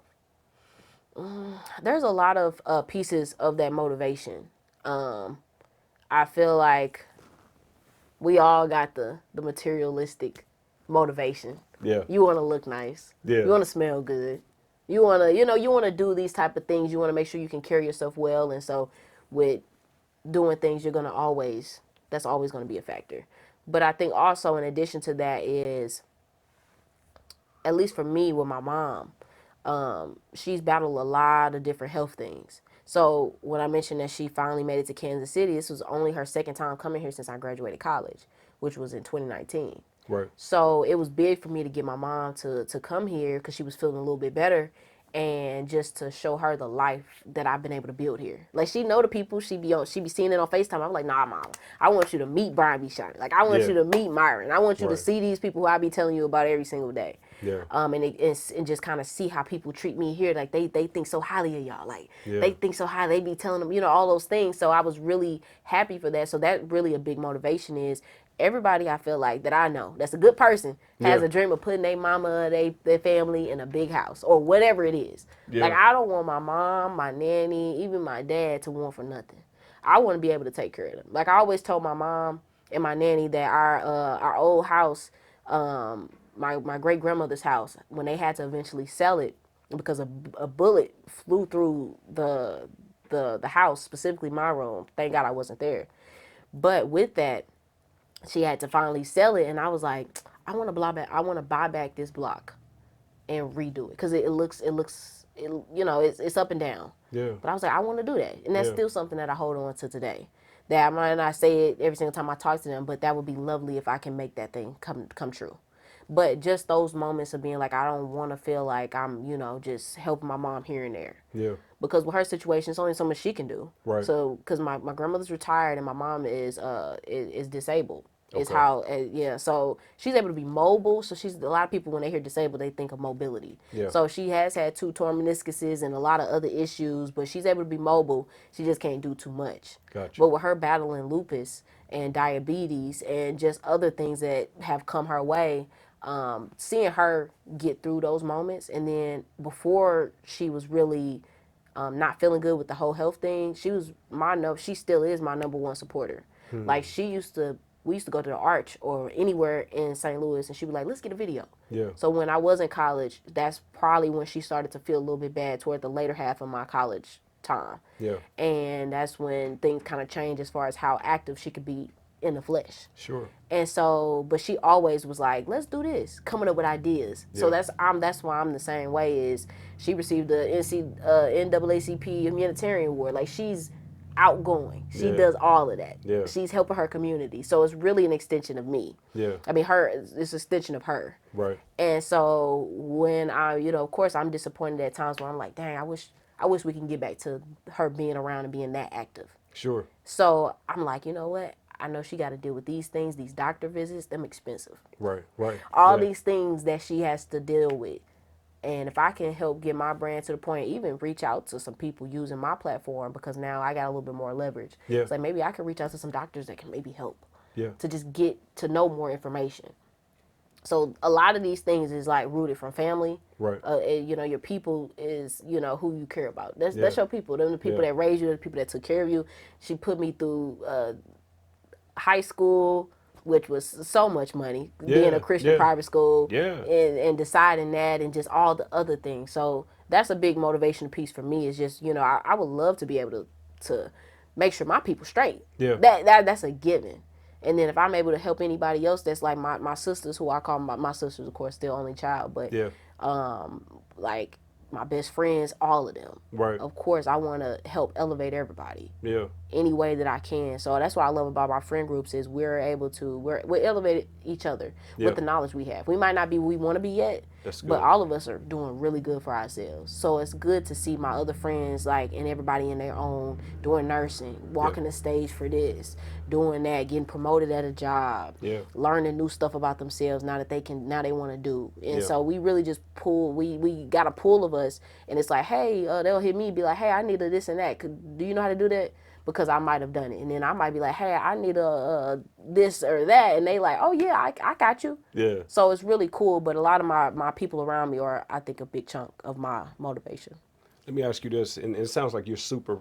There's a lot of pieces of that motivation. I feel like we all got the materialistic motivation. Yeah. You want to look nice. Yeah. You want to smell good. You want to, you want to do these type of things. You want to make sure you can carry yourself well. And so with doing things, that's always going to be a factor. But I think also, in addition to that, is, at least for me with my mom, she's battled a lot of different health things. So when I mentioned that she finally made it to Kansas City, this was only her second time coming here since I graduated college, which was in 2019. Right. So it was big for me to get my mom to come here, because she was feeling a little bit better, and just to show her the life that I've been able to build here. Like, she know the people, she be seeing it on FaceTime. I'm like, nah, mom, I want you to meet Brian B. Shine. Like, I want Yeah. you to meet Myron. I want you Right. to see these people who I be telling you about every single day. Yeah. And just kind of see how people treat me here. Like they think so highly of y'all. Like Yeah. they think so high. They be telling them, all those things. So I was really happy for that. So that really a big motivation is everybody I feel like that I know that's a good person has Yeah. a dream of putting their mama, their family in a big house or whatever it is. Yeah. Like I don't want my mom, my nanny, even my dad to want for nothing. I want to be able to take care of them. Like I always told my mom and my nanny that our old house, my great grandmother's house, when they had to eventually sell it because a bullet flew through the house, specifically my room. Thank God I wasn't there. But with that, she had to finally sell it, and I was like, I want to buy back this block and redo it because it's up and down. Yeah. But I was like, I want to do that, and that's Yeah. still something that I hold on to today. That I might not say it every single time I talk to them, but that would be lovely if I can make that thing come true. But just those moments of being like, I don't want to feel like I'm, just helping my mom here and there. Yeah. Because with her situation, it's only so much she can do. Right. So, because my grandmother's retired and my mom is disabled. Is Okay. how yeah. So she's able to be mobile. So she's a lot of people when they hear disabled, they think of mobility. Yeah. So she has had 2 torn meniscuses and a lot of other issues, but she's able to be mobile. She just can't do too much. Gotcha. But with her battling lupus and diabetes and just other things that have come her way, seeing her get through those moments, and then before she was really not feeling good with the whole health thing, she still is my number one supporter. Like we used to go to the Arch or anywhere in St. Louis, and she'd be like, let's get a video. Yeah. So when I was in college, that's probably when she started to feel a little bit bad toward the later half of my college time. Yeah. And that's when things kind of changed as far as how active she could be in the flesh. Sure. And so, but she always was like, let's do this, coming up with ideas. So Yeah. that's why I'm the same way. Is she received the NAACP Humanitarian Award. Like she's outgoing. She Yeah. does all of that. Yeah. She's helping her community. So it's really an extension of me. Yeah. I mean, it's an extension of her. Right. And so when of course I'm disappointed at times where I'm like, dang, I wish we can get back to her being around and being that active. Sure. So I'm like, you know what? I know she got to deal with these things, these doctor visits, them expensive. Right. Right. All Yeah. these things that she has to deal with. And if I can help get my brand to the point, even reach out to some people using my platform, because now I got a little bit more leverage. Yeah. It's like maybe I can reach out to some doctors that can maybe help. Yeah. To just get to know more information. So a lot of these things is like rooted from family. Right. Your people is, who you care about. That's Yeah. your people. Them the people Yeah. that raised you, the people that took care of you. She put me through high school, which was so much money, being Yeah. a Christian Yeah. private school, Yeah. and deciding that, and just all the other things. So that's a big motivation piece for me. Is just I would love to be able to make sure my people straight. Yeah. That's a given. And then if I'm able to help anybody else, that's like my sisters, who I call my sisters, of course, still only child, but Yeah. like my best friends, all of them. Right. Of course, I want to help elevate everybody Yeah. any way that I can. So that's what I love about my friend groups is we're able to we're elevate each other Yeah. with the knowledge we have. We might not be where we want to be yet, That's good. but all of us are doing really good for ourselves. So it's good to see my other friends and everybody in their own doing nursing, walking the stage for this, doing that, getting promoted at a job, Yeah. learning new stuff about themselves now they want to do. And Yeah. so we really just we got a pool of us, and it's like, hey, they'll hit me, be like, hey, I need a this and that. Do you know how to do that? Because I might have done it. And then I might be like, hey, I need a this or that. And they like, oh, yeah, I got you. Yeah. So it's really cool. But a lot of my people around me are, I think, a big chunk of my motivation. Let me ask you this, and it sounds like you're super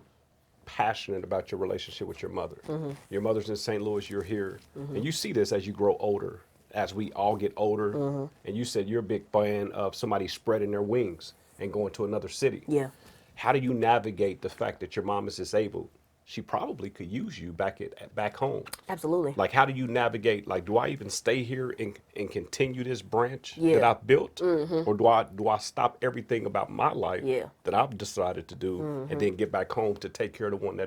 passionate about your relationship with your mother. Mm-hmm. Your mother's in St. Louis, you're here, and you see this as you grow older, as we all get older. Mm-hmm. And you said you're a big fan of somebody spreading their wings and going to another city. Yeah. How do you navigate the fact that your mom is disabled? She probably could use you back home. Absolutely. Like, how do you navigate? Like, do I even stay here and continue this branch Yeah. that I've built, or do I stop everything about my life Yeah. that I've decided to do, and then get back home to take care of the one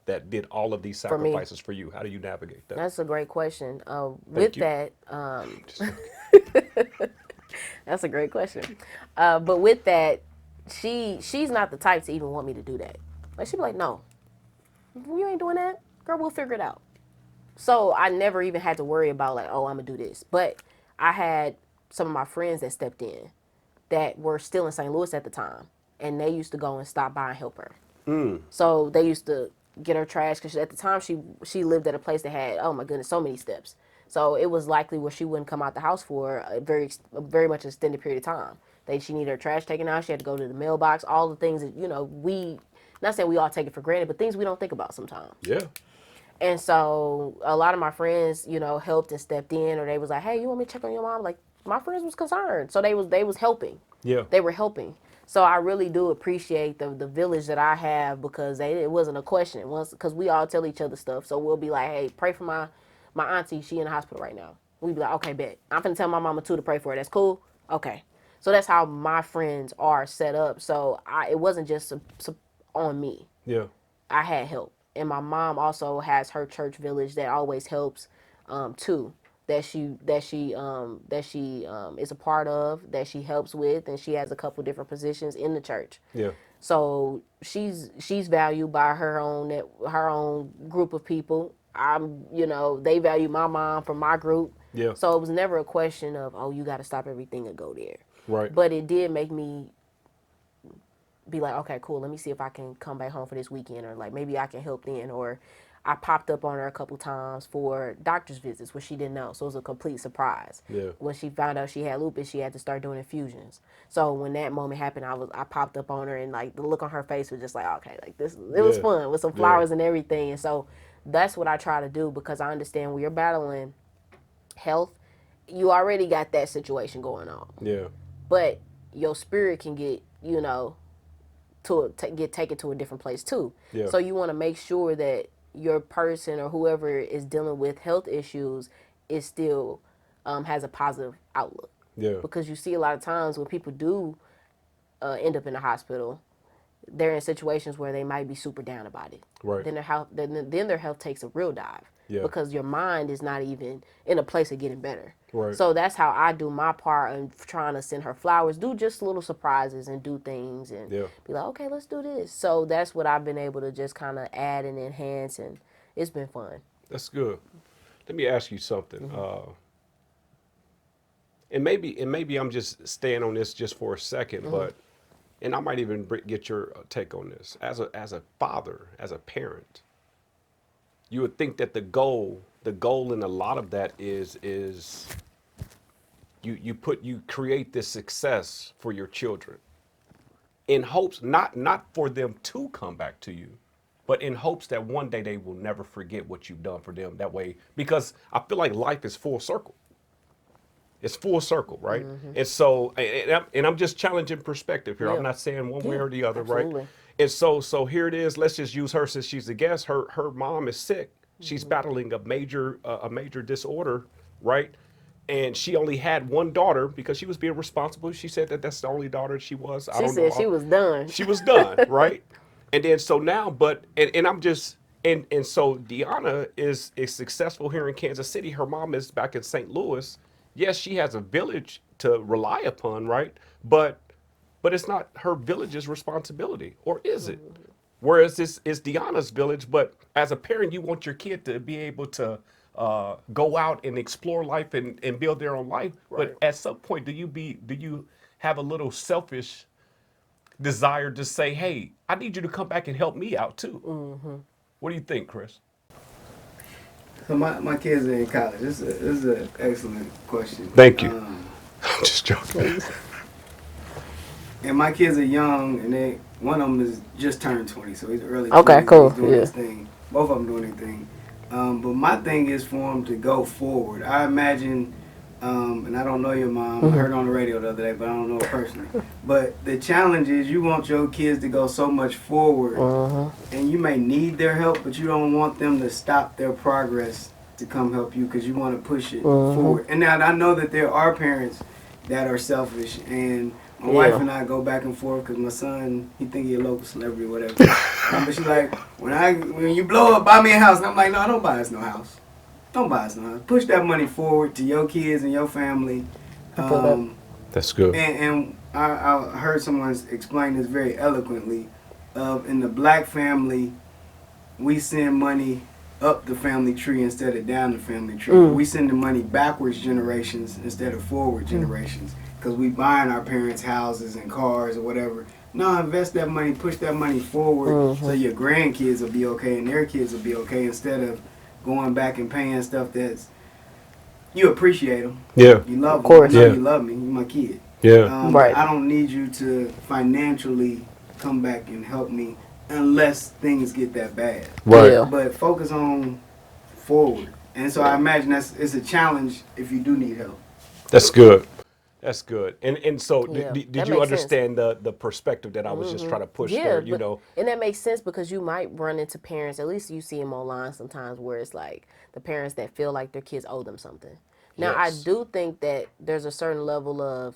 that did all of these me. sacrifices for you? How do you navigate that? That's a great question. With you. that, that's a great question. But with that, she's not the type to even want me to do that. Like, she'd be like, no, you ain't doing that, girl, we'll figure it out. So I never even had to worry about like, oh, I'm gonna do this. But I had some of my friends that stepped in that were still in St. Louis at the time, and they used to go and stop by and help her. So they used to get her trash because at the time she lived at a place that had, oh my goodness, so many steps. So it was likely where she wouldn't come out the house for a very much extended period of time. She needed her trash taken out. She had to go to the mailbox. All the things that we, not saying we all take it for granted, but things we don't think about sometimes. Yeah. And so a lot of my friends, helped and stepped in, or they was like, "Hey, you want me to check on your mom?" Like my friends was concerned, so they was helping. Yeah. They were helping. So I really do appreciate the village that I have because it wasn't a question. It was because we all tell each other stuff. So we'll be like, "Hey, pray for my auntie. She in the hospital right now." We'd be like, "Okay, bet. I'm finna tell my mama too to pray for her. That's cool. Okay." So that's how my friends are set up. So it wasn't just on me. Yeah. I had help. And my mom also has her church village that always helps too. That she is a part of, that she helps with, and she has a couple different positions in the church. Yeah. So she's valued by her own group of people. They value my mom from my group. Yeah. So it was never a question of, oh, you got to stop everything and go there. Right. But it did make me be like, okay, cool, let me see if I can come back home for this weekend, or like maybe I can help then. Or I popped up on her a couple times for doctor's visits, which she didn't know. So it was a complete surprise. Yeah. When she found out she had lupus, she had to start doing infusions. So when that moment happened, I popped up on her, and like the look on her face was just like, okay, like it was fun with some flowers and everything. And so that's what I try to do, because I understand when you're battling health, you already got that situation going on. Yeah. But your spirit can get, get taken to a different place too. Yeah. So you want to make sure that your person or whoever is dealing with health issues is still has a positive outlook. Yeah. Because you see a lot of times when people do end up in the hospital, they're in situations where they might be super down about it. Right. Then their health takes a real dive. Yeah. Because your mind is not even in a place of getting better. Right. So that's how I do my part in trying to send her flowers, do just little surprises and do things and be like, okay, let's do this. So that's what I've been able to just kind of add and enhance, and it's been fun. That's good. Let me ask you something. And maybe I'm just staying on this just for a second, but and I might even get your take on this. As a father, as a parent, you would think that the goal in a lot of that is you create this success for your children in hopes not for them to come back to you, but in hopes that one day they will never forget what you've done for them. That way, because I feel like life is full circle. It's full circle, right? And so, and I'm just challenging perspective here. I'm not saying one way or the other, absolutely. right? And so here it is. Let's just use her since she's a guest. Her mom is sick. She's battling a major disorder, right? And she only had one daughter because she was being responsible. She said that's the only daughter she was. She said she was done. She was done, right? And then so now, and I'm just and so Deona is successful here in Kansas City. Her mom is back in St. Louis. Yes, she has a village to rely upon, right? But it's not her village's responsibility, or is it? Whereas this is Deona's village, but as a parent, you want your kid to be able to go out and explore life and build their own life. Right. But at some point, do you have a little selfish desire to say, hey, I need you to come back and help me out too? What do you think, Chris? So my kids are in college. This is an excellent question. Thank you. I'm just joking. And my kids are young, and one of them is just turned 20, so he's early. Okay, 20s, cool. He's doing his thing. Both of them doing their thing. But my thing is for them to go forward. I imagine, and I don't know your mom. I heard her on the radio the other day, but I don't know her personally. But the challenge is you want your kids to go so much forward, and you may need their help, but you don't want them to stop their progress to come help you because you want to push it forward. And now I know that there are parents that are selfish, and my wife and I go back and forth because my son, he think he a local celebrity or whatever. But she's like, when you blow up, buy me a house. And I'm like, no, don't buy us no house. Don't buy us no house. Push that money forward to your kids and your family. That's good. And I heard someone explain this very eloquently. In the black family, we send money up the family tree instead of down the family tree. We send the money backwards generations instead of forward generations because we buying our parents' houses and cars or whatever. No, invest that money, push that money forward so your grandkids will be okay and their kids will be okay instead of going back and paying stuff that's you appreciate them. Yeah. You love Of course. them. I know Yeah. you love me. You're my kid. Yeah. Right. I don't need you to financially come back and help me unless things get that bad. Right. Yeah. But focus on forward. And so I imagine it's a challenge if you do need help. That's good. That's good. And so Yeah, did that you makes understand the perspective that I was just trying to push there, you know? And that makes sense because you might run into parents, at least you see them online sometimes, where it's like the parents that feel like their kids owe them something. Now, I Yes. do think that there's a certain level of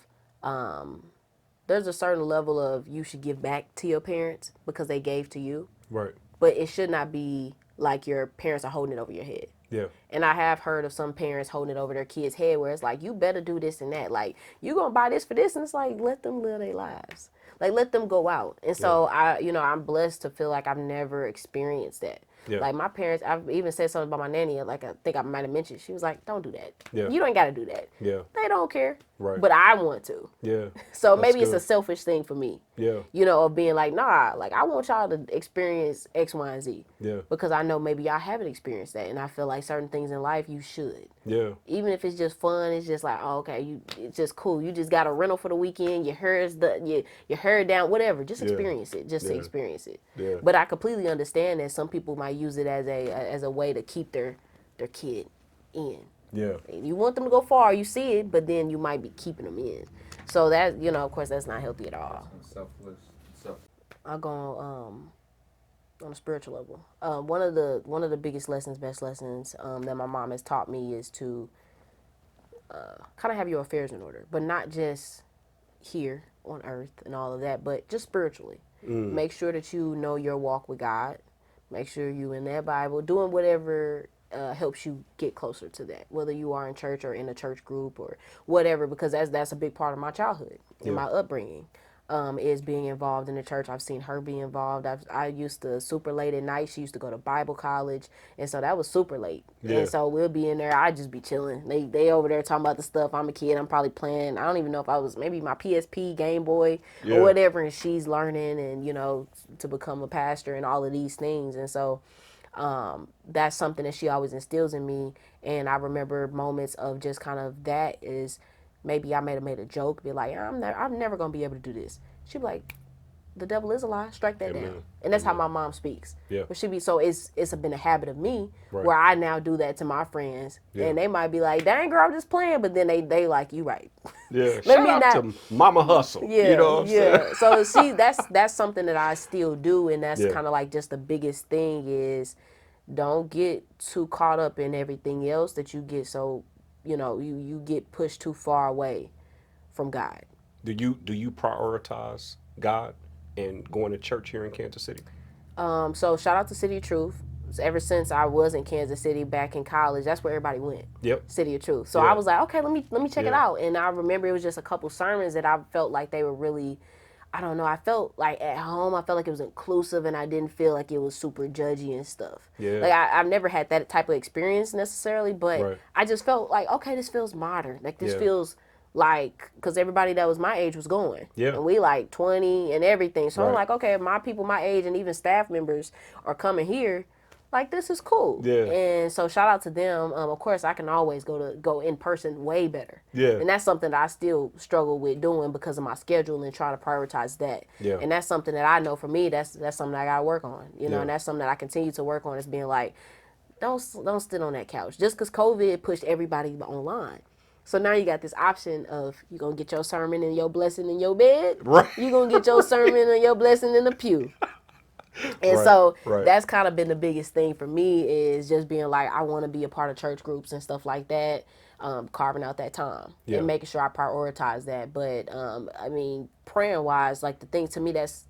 you should give back to your parents because they gave to you, Right. but it should not be like your parents are holding it over your head. Yeah. And I have heard of some parents holding it over their kids' head where it's like, you better do this and that. Like, you going to buy this for this. And it's like, let them live their lives. Like, let them go out. And so, I'm blessed to feel like I've never experienced that. Yeah. Like, my parents, I've even said something about my nanny. Like, I think I might have mentioned. She was like, don't do that. Yeah. You don't got to do that. Yeah. They don't care. Right. But I want to. Yeah. So That's maybe it's good. a selfish thing for me. Yeah. Of being like, nah, like I want y'all to experience X, Y, and Z. Yeah. Because I know maybe y'all haven't experienced that. And I feel like certain things in life you should. Yeah. Even if it's just fun, it's just like, oh, okay, it's just cool. You just got a rental for the weekend, your hair's your hair down, whatever. Just experience it. Just to experience it. Yeah. But I completely understand that some people might use it as a way to keep their kid in. Yeah. You want them to go far, you see it, but then you might be keeping them in. So that, of course, that's not healthy at all. Selfless. I'll go on a spiritual level. One of the biggest lessons, best lessons that my mom has taught me is to kind of have your affairs in order, but not just here on earth and all of that, but just spiritually. Make sure that you know your walk with God. Make sure you in that Bible, doing whatever helps you get closer to that, whether you are in church or in a church group or whatever, because that's a big part of my childhood and my upbringing. Is being involved in the church. I've seen her be involved. I used to super late at night. She used to go to Bible college, and so that was super late. Yeah. And so we'll be in there. I'd just be chilling. They over there talking about the stuff. I'm a kid. I'm probably playing. I don't even know if I was maybe my PSP, Game Boy, or whatever. And she's learning and to become a pastor and all of these things. And so that's something that she always instills in me. And I remember moments of just kind of that is. Maybe I may have made a joke, be like, I'm never gonna be able to do this. She'd be like, the devil is a lie, strike that down. And that's how my mom speaks. Yeah. But she be it's been a habit of me Right. where I now do that to my friends. Yeah. And they might be like, dang girl, I'm just playing, but then they like, you right. Yeah. Let Shout me out not- to Mama Hustle. Yeah, You know what I'm saying? So see, that's something that I still do, and that's Yeah. kind of like just the biggest thing is don't get too caught up in everything else that you get so you get pushed too far away from God. Do you prioritize God and going to church here in Kansas City? So shout out to City of Truth. Ever since I was in Kansas City back in college, that's where everybody went. Yep. City of Truth. So Yeah. I was like, okay, let me check it Yeah. out. And I remember it was just a couple sermons that I felt like they were really, I don't know, I felt like at home, I felt like it was inclusive and I didn't feel like it was super judgy and stuff. Yeah. Like I've never had that type of experience necessarily, but Right. I just felt like, okay, this feels modern. Like this Yeah. feels like, because everybody that was my age was going. Yeah. And we like 20 and everything. So I'm Right. like, okay, if my people my age and even staff members are coming here, like this is cool. Yeah. And so shout out to them. Of course, I can always go in person way better. Yeah. And that's something that I still struggle with doing because of my schedule and trying to prioritize that. Yeah. And that's something that I know for me, that's something I gotta work on. Yeah. And that's something that I continue to work on is being like, don't sit on that couch. Just because COVID pushed everybody online. So now you got this option of you gonna get your sermon and your blessing in your bed. Right. You gonna get your sermon and your blessing in the pew. And Right, so right. that's kind of been the biggest thing for me is just being like, I want to be a part of church groups and stuff like that, carving out that time Yeah. and making sure I prioritize that. But I mean, praying wise, like the thing to me, that's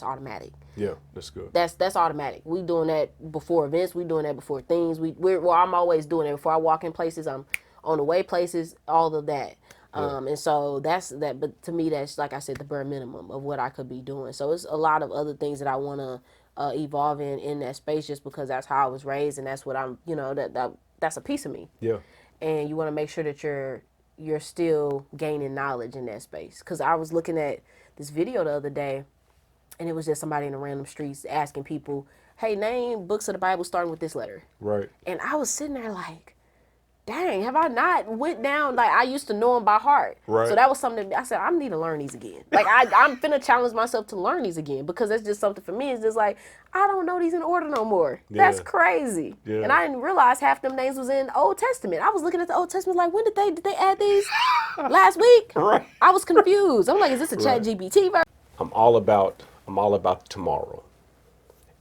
automatic. Yeah, that's good. That's automatic. We doing that before events. We doing that before things. I'm always doing it before I walk in places. I'm on the way places. All of that. And so that's that. But to me, that's like I said, the bare minimum of what I could be doing. So it's a lot of other things that I want to evolving in that space just because that's how I was raised and that's what I'm, that's a piece of me. Yeah. And you want to make sure that you're still gaining knowledge in that space. Because I was looking at this video the other day, and it was just somebody in the random streets asking people, "Hey, name books of the Bible starting with this letter." Right. And I was sitting there like, dang, have I not went down, like I used to know them by heart. Right. So that was something that I said, I need to learn these again. Like I'm finna challenge myself to learn these again because that's just something for me. It's just like, I don't know these in order no more. Yeah. That's crazy. Yeah. And I didn't realize half them names was in the Old Testament. I was looking at the Old Testament like, when did they add these? Last week? Right. I was confused. I'm like, is this a Chat GPT version? I'm all about tomorrow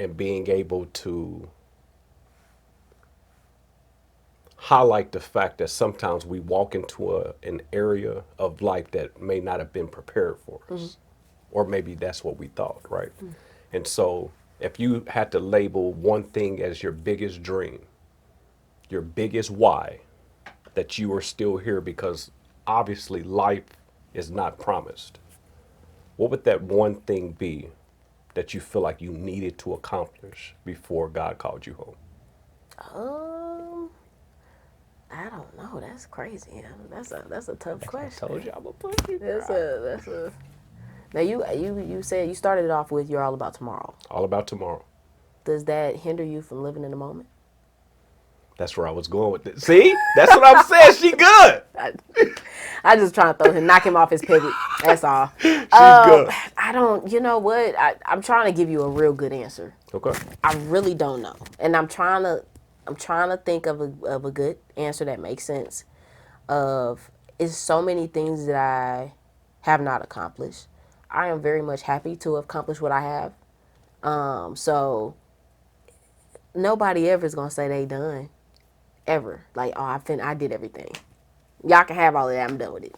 and being able to highlight the fact that sometimes we walk into an area of life that may not have been prepared for us. Or maybe that's what we thought, right? And so if you had to label one thing as your biggest dream, your biggest why, that you are still here because obviously life is not promised, what would that one thing be that you feel like you needed to accomplish before God called you home? I don't know. That's crazy. That's a tough question. I told you I'm gonna push you. That's a. Now you said you started it off with you're all about tomorrow. All about tomorrow. Does that hinder you from living in the moment? That's where I was going with it. See, that's what I'm saying. She good. I just trying to knock him off his pivot. That's all. She's good. I don't. You know what? I'm trying to give you a real good answer. Okay. I really don't know, and I'm trying to think of a good answer that makes sense. Is so many things that I have not accomplished. I am very much happy to have accomplished what I have. So nobody ever is gonna say they done, ever. Like, oh, I did everything. Y'all can have all of that. I'm done with it.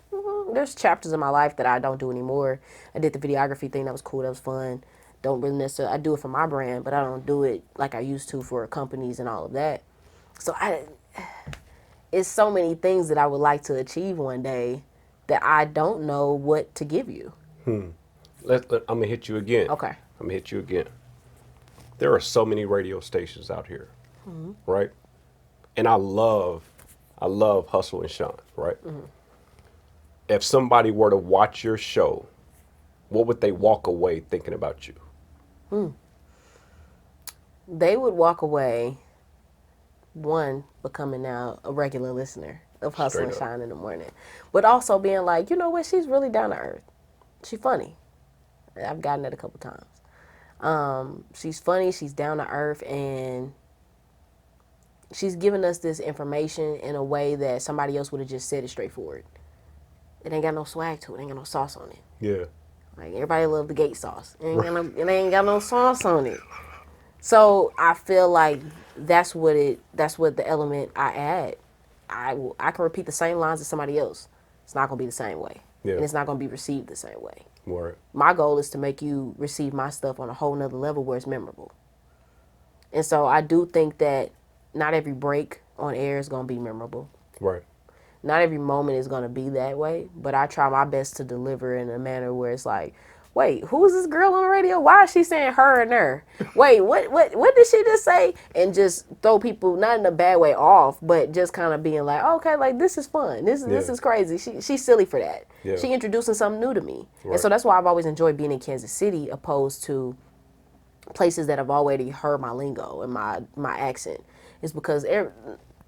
There's chapters in my life that I don't do anymore. I did the videography thing. That was cool. That was fun. Don't really necessarily. I do it for my brand, but I don't do it like I used to for companies and all of that. So it's so many things that I would like to achieve one day that I don't know what to give you. I'm gonna hit you again. Okay. I'm gonna hit you again. There are so many radio stations out here, right? And I love HuSTLe and Sean, right? If somebody were to watch your show, what would they walk away thinking about you? They would walk away, one, becoming now a regular listener of HuSTLe Straight and up. Shine in the morning, but also being like, you know what, she's really down to earth. She's funny. I've gotten that a couple times. She's funny, she's down to earth, and she's giving us this information in a way that somebody else would have just said it straightforward. It ain't got no swag to it. It ain't got no sauce on it. Yeah. Like, everybody love the gate sauce. It ain't got no sauce on it. So I feel like that's what the element I add. I can repeat the same lines as somebody else. It's not gonna be the same way. Yeah. And it's not gonna be received the same way. Right. My goal is to make you receive my stuff on a whole nother level where it's memorable. And so I do think that not every break on air is gonna be memorable. Right. Not every moment is going to be that way, but I try my best to deliver in a manner where it's like, wait, who is this girl on the radio? Why is she saying her and her? Wait, what did she just say? And just throw people, not in a bad way, off, but just kind of being like, okay, like, this is fun. This is crazy. She's silly for that. Yeah. She introducing something new to me. Right. And so that's why I've always enjoyed being in Kansas City opposed to places that have already heard my lingo and my accent. It's because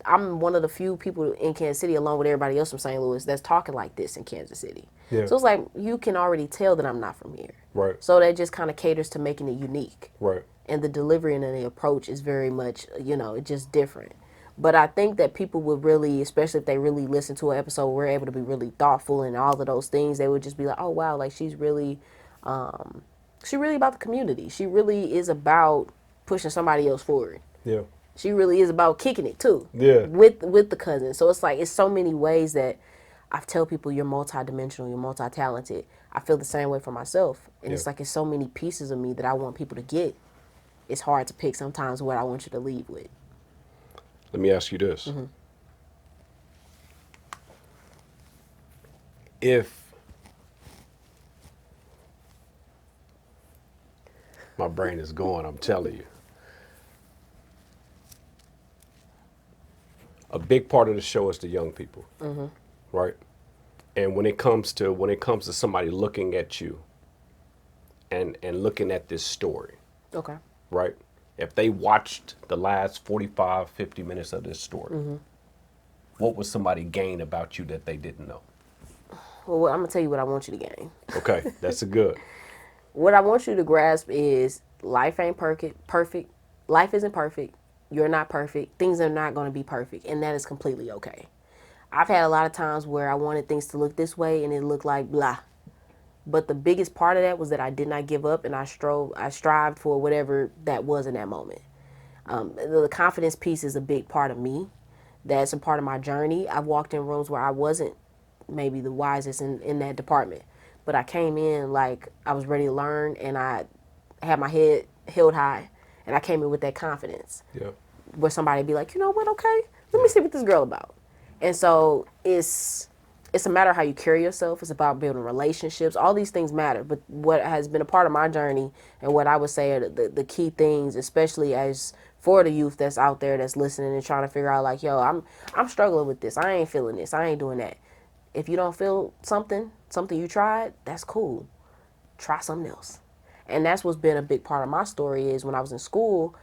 I'm one of the few people in Kansas City, along with everybody else from St. Louis, that's talking like this in Kansas City. Yeah. So it's like, you can already tell that I'm not from here. Right. So that just kind of caters to making it unique. Right. And the delivery and the approach is very much, it's just different. But I think that people would really, especially if they really listen to an episode where we're able to be really thoughtful and all of those things, they would just be like, oh, wow, like, she's really about the community. She really is about pushing somebody else forward. Yeah. She really is about kicking it too. Yeah. With the cousin. So it's like, it's so many ways that I tell people you're multidimensional, you're multi-talented. I feel the same way for myself. And it's like, it's so many pieces of me that I want people to get. It's hard to pick sometimes what I want you to leave with. Let me ask you this. My brain is going, I'm telling you. A big part of the show is the young people, right? And when it comes to somebody looking at you and looking at this story, Okay. right? If they watched the last 45, 50 minutes of this story, what would somebody gain about you that they didn't know? Well, I'm gonna tell you what I want you to gain. Okay, that's a good. What I want you to grasp is life ain't perfect. Perfect. Life isn't perfect. You're not perfect. Things are not going to be perfect, and that is completely okay. I've had a lot of times where I wanted things to look this way, and it looked like blah. But the biggest part of that was that I did not give up, and I strived for whatever that was in that moment. The confidence piece is a big part of me. That's a part of my journey. I've walked in rooms where I wasn't maybe the wisest in that department, but I came in like I was ready to learn, and I had my head held high, and I came in with that confidence Yeah. where somebody be like, you know what, okay, let me see what this girl about. And so it's a matter of how you carry yourself. It's about building relationships. All these things matter. But what has been a part of my journey and what I would say are the key things, especially as for the youth that's out there that's listening and trying to figure out like, yo, I'm struggling with this. I ain't feeling this. I ain't doing that. If you don't feel something you tried, that's cool. Try something else. And that's what's been a big part of my story is when I was in school,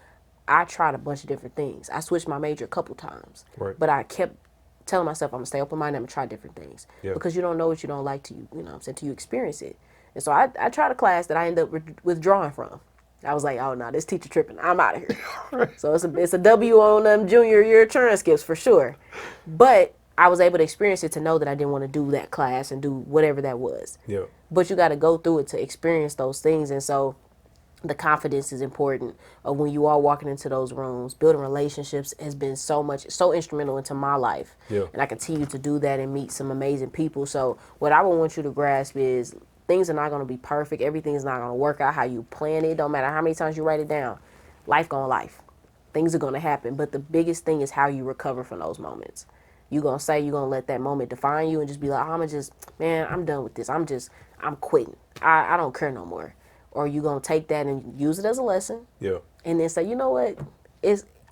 I tried a bunch of different things. I switched my major a couple times. Right. But I kept telling myself I'm going to stay open-minded, I'm going to try different things. Yeah. Because you don't know what you don't like till you, you know what I'm saying, till you experience it. And so I tried a class that I ended up withdrawing from. I was like, oh no, this teacher tripping. I'm out of here. So it's a W on them junior year transcripts for sure. But I was able to experience it to know that I didn't want to do that class and do whatever that was. Yeah. But you got to go through it to experience those things. And so the confidence is important of when you are walking into those rooms. Building relationships has been so instrumental into my life. Yeah. And I continue to do that and meet some amazing people. So what I would want you to grasp is things are not going to be perfect. Everything is not going to work out how you plan it. Don't matter how many times you write it down. Life gonna life. Things are going to happen. But the biggest thing is how you recover from those moments. You're going to say you're going to let that moment define you and just be like, man, I'm done with this. I'm quitting. I don't care no more. Or you going to take that and use it as a lesson. Yeah. And then say, you know what?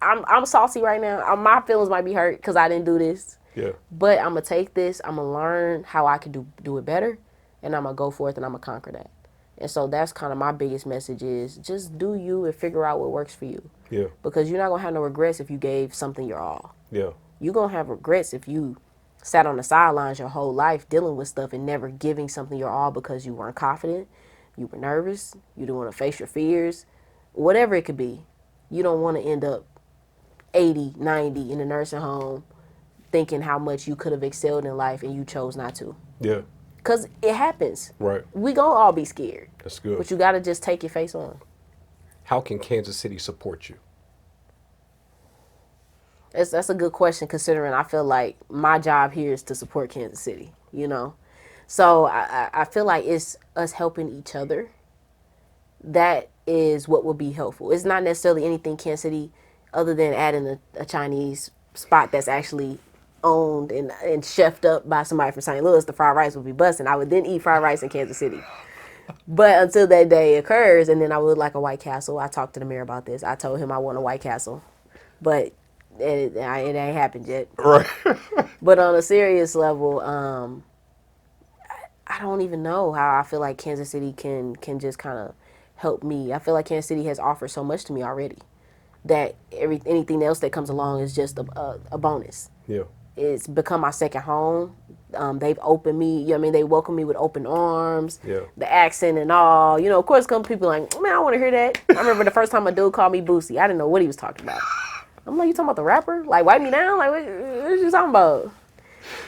I'm saucy right now. My feelings might be hurt because I didn't do this. Yeah. But I'm going to take this. I'm going to learn how I can do it better. And I'm going to go forth and I'm going to conquer that. And so that's kind of my biggest message is just do you and figure out what works for you. Yeah. Because you're not going to have no regrets if you gave something your all. Yeah. You're going to have regrets if you sat on the sidelines your whole life dealing with stuff and never giving something your all because you weren't confident, you were nervous, you didn't want to face your fears, whatever it could be. You don't want to end up 80, 90 in a nursing home thinking how much you could have excelled in life and you chose not to. Yeah. Because it happens. Right. We going to all be scared. That's good. But you got to just take your face on. How can Kansas City support you? That's a good question considering I feel like my job here is to support Kansas City, you know? So I feel like it's us helping each other. That is what will be helpful. It's not necessarily anything Kansas City other than adding a Chinese spot that's actually owned and chefed up by somebody from St. Louis. The fried rice would be busting. I would then eat fried rice in Kansas City. But until that day occurs, and then I would like a White Castle. I talked to the mayor about this. I told him I want a White Castle. But it ain't happened yet. Right. But on a serious level, I don't even know how I feel like Kansas City can just kind of help me. I feel like Kansas City has offered so much to me already that anything else that comes along is just a bonus. Yeah. It's become my second home. They've opened me, you know what I mean? They welcome me with open arms, Yeah. the accent and all. You know, of course, some people like, man, I want to hear that. I remember the first time a dude called me Boosie. I didn't know what he was talking about. I'm like, you talking about the rapper? Like, wipe me down? Like, what you talking about?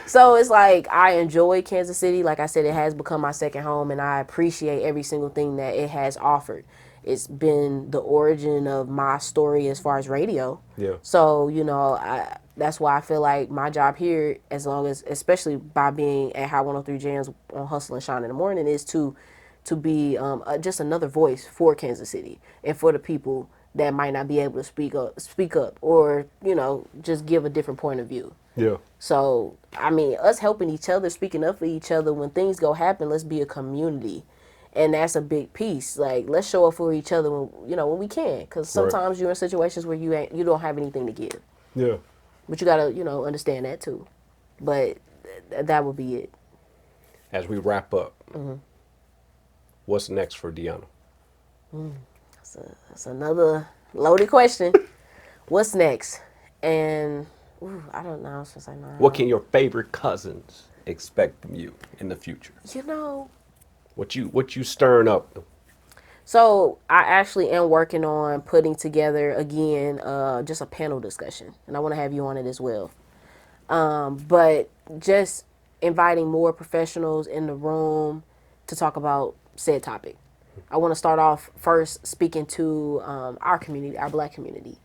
So it's like I enjoy Kansas City. Like I said, it has become my second home, and I appreciate every single thing that it has offered. It's been the origin of my story as far as radio. Yeah. So, you know, that's why I feel like my job here, as long as, especially by being at Hot 103 Jams on HuSTLe and Shine in the Morning, is to be just another voice for Kansas City and for the people that might not be able to speak up or, you know, just give a different point of view. Yeah. So, I mean, us helping each other, speaking up for each other, when things go happen, let's be a community And that's a big piece. Like, let's show up for each other when we can. Because sometimes you're in situations where you don't have anything to give. Yeah. But you gotta, understand that too. But that would be it. As we wrap up, what's next for Deona? That's another loaded question. What's next? And I don't know. I was gonna say no. What can your favorite cousins expect from you in the future? What you stirring up? So I actually am working on putting together again just a panel discussion, and I want to have you on it as well. But just inviting more professionals in the room to talk about said topic. I want to start off first speaking to our community, our Black community,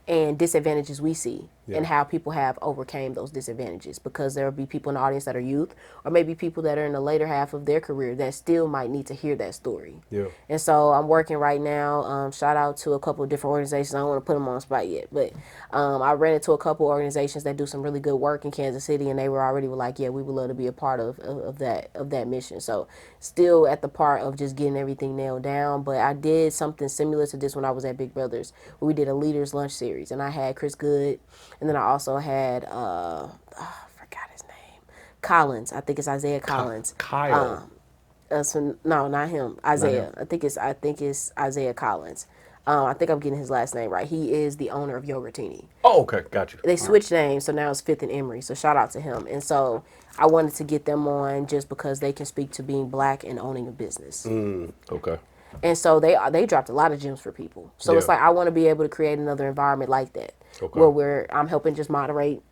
and disadvantages we see and how people have overcame those disadvantages, because there will be people in the audience that are youth, or maybe people that are in the later half of their career that still might need to hear that story. Yeah. And so I'm working right now. Shout out to a couple of different organizations. I don't want to put them on the spot yet, but I ran into a couple organizations that do some really good work in Kansas City, and they were like, yeah, we would love to be a part of that mission. So still at the part of just getting everything nailed down, but I did something similar to this when I was at Big Brothers, where we did a leaders lunch series, and I had Chris Good, and then I also had I forgot his name, Collins. I think it's Isaiah Collins. Kyle. So, no, not him. Isaiah. I think it's Isaiah Collins. I think I'm getting his last name right. He is the owner of Yogurtini. Oh, okay, got you. They switched names, so now it's Fifth and Emory. So shout out to him. And so I wanted to get them on just because they can speak to being Black and owning a business. Okay. And so they dropped a lot of gems for people. So it's like I want to be able to create another environment like that, where I'm helping just moderate,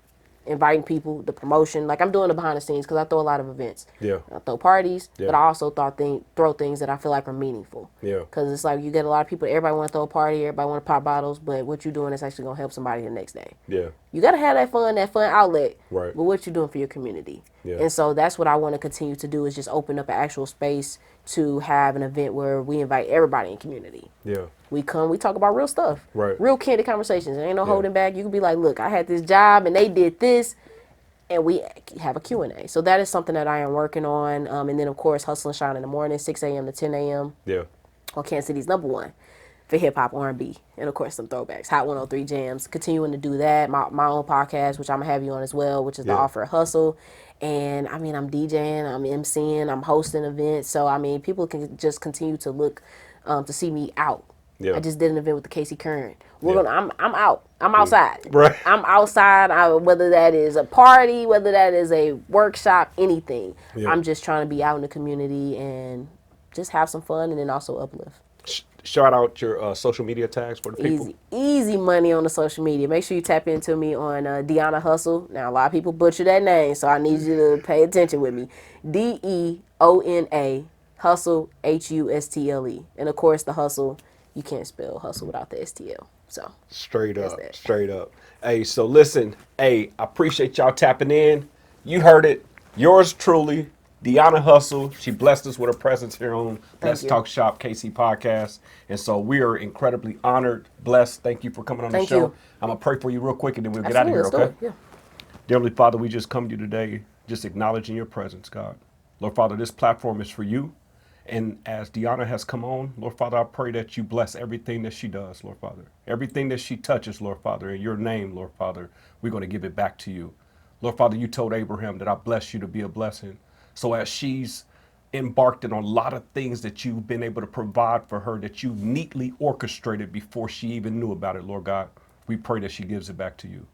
inviting people, the promotion. Like I'm doing the behind the scenes because I throw a lot of events. Yeah. I throw parties, Yeah. but I also throw things that I feel like are meaningful. Yeah. Because it's like you get a lot of people, everybody want to throw a party, everybody want to pop bottles, but what you're doing is actually going to help somebody the next day. Yeah. You got to have that fun outlet. Right. But what you doing for your community. Yeah. And so that's what I want to continue to do, is just open up an actual space to have an event where we invite everybody in community. Yeah. We come, we talk about real stuff. Right. Real candid conversations. There ain't no holding back. You can be like, look, I had this job and they did this, and we have a Q&A. So that is something that I am working on. And then, of course, Hustle and Shine in the morning, 6 a.m. to 10 a.m. Yeah. on Kansas City's #1 for hip-hop, R&B, and, of course, some throwbacks. Hot 103 Jams. Continuing to do that. My own podcast, which I'm going to have you on as well, which is the Offer of Hustle. And, I mean, I'm DJing, I'm MCing, I'm hosting events. So, I mean, people can just continue to look to see me out. Yeah. I just did an event with the Casey Curran. I'm out. I'm outside. Right. I'm outside. Whether that is a party, whether that is a workshop, anything. Yeah. I'm just trying to be out in the community and just have some fun, and then also uplift. Shout out your social media tags for the people. Easy money on the social media. Make sure you tap into me on Deona HuSTLe. Now, a lot of people butcher that name, so I need you to pay attention with me. DEONA HuSTLe, HuSTLe. And, of course, the hustle, you can't spell hustle without the STL. So Straight up. Hey, so listen, I appreciate y'all tapping in. You heard it. Yours truly, Deona HuSTLe. She blessed us with her presence here on Let's Talk Shop KC podcast. And so we are incredibly honored, blessed. Thank you for coming on the show. I'm going to pray for you real quick and then we'll get out of here, okay? Yeah. Dear Heavenly Father, we just come to you today just acknowledging your presence, God. Lord Father, this platform is for you. And as Deona has come on, Lord Father, I pray that you bless everything that she does, Lord Father. Everything that she touches, Lord Father, in your name, Lord Father, we're going to give it back to you. Lord Father, you told Abraham that I bless you to be a blessing. So as she's embarked on a lot of things that you've been able to provide for her, that you neatly orchestrated before she even knew about it, Lord God, we pray that she gives it back to you.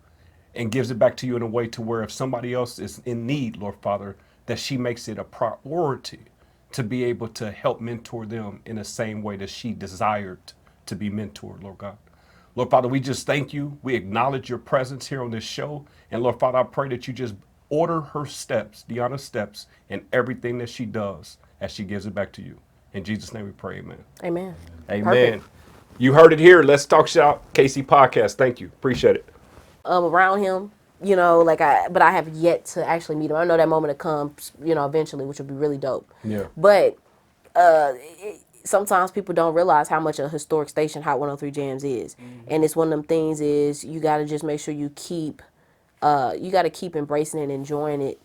And gives it back to you in a way to where if somebody else is in need, Lord Father, that she makes it a priority to be able to help mentor them in the same way that she desired to be mentored, Lord God. Lord Father, we just thank you. We acknowledge your presence here on this show. And Lord Father, I pray that you just order her steps, Deona's steps, in everything that she does as she gives it back to you. In Jesus' name we pray, amen. Amen. Amen. Perfect. You heard it here. Let's Talk Shop KC podcast. Thank you. Appreciate it. Around him, but I have yet to actually meet him. I know that moment will come, eventually, which would be really dope. Yeah. But sometimes people don't realize how much a historic station Hot 103 Jams is. And it's one of them things is you got to just make sure you keep embracing it and enjoying it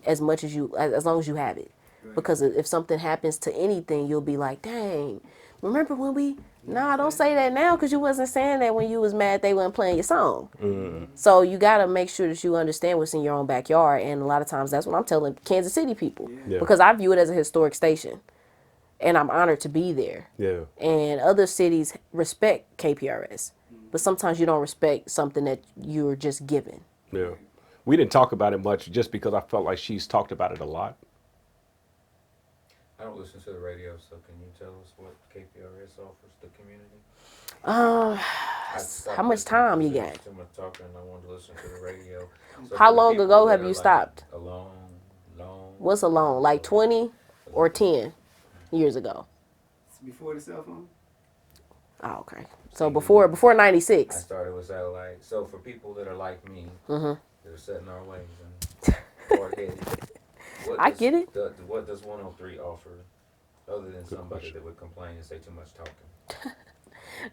as long as you have it. Because if something happens to anything, you'll be like, dang, remember when we, nah, don't say that now because you wasn't saying that when you was mad they wasn't playing your song. So you got to make sure that you understand what's in your own backyard. And a lot of times that's what I'm telling Kansas City people. Yeah. Because I view it as a historic station. And I'm honored to be there. Yeah. And other cities respect KPRS. But sometimes you don't respect something that you're just given. Yeah. We didn't talk about it much just because I felt like she's talked about it a lot. I don't listen to the radio, so can you tell us what KPRS offers the community? How much time you got? Too much talking. I want to listen to the radio. So How for the long people ago that have are you like stopped? A long. What's a long? Like 20 or 10 years ago? It's before the cell phone. Oh, okay. So before I 96. started with satellite. So for people that are like me, Mm-hmm. that are set in our ways and hard-headed, I get it. What does 103 offer other than somebody that would complain and say too much talking?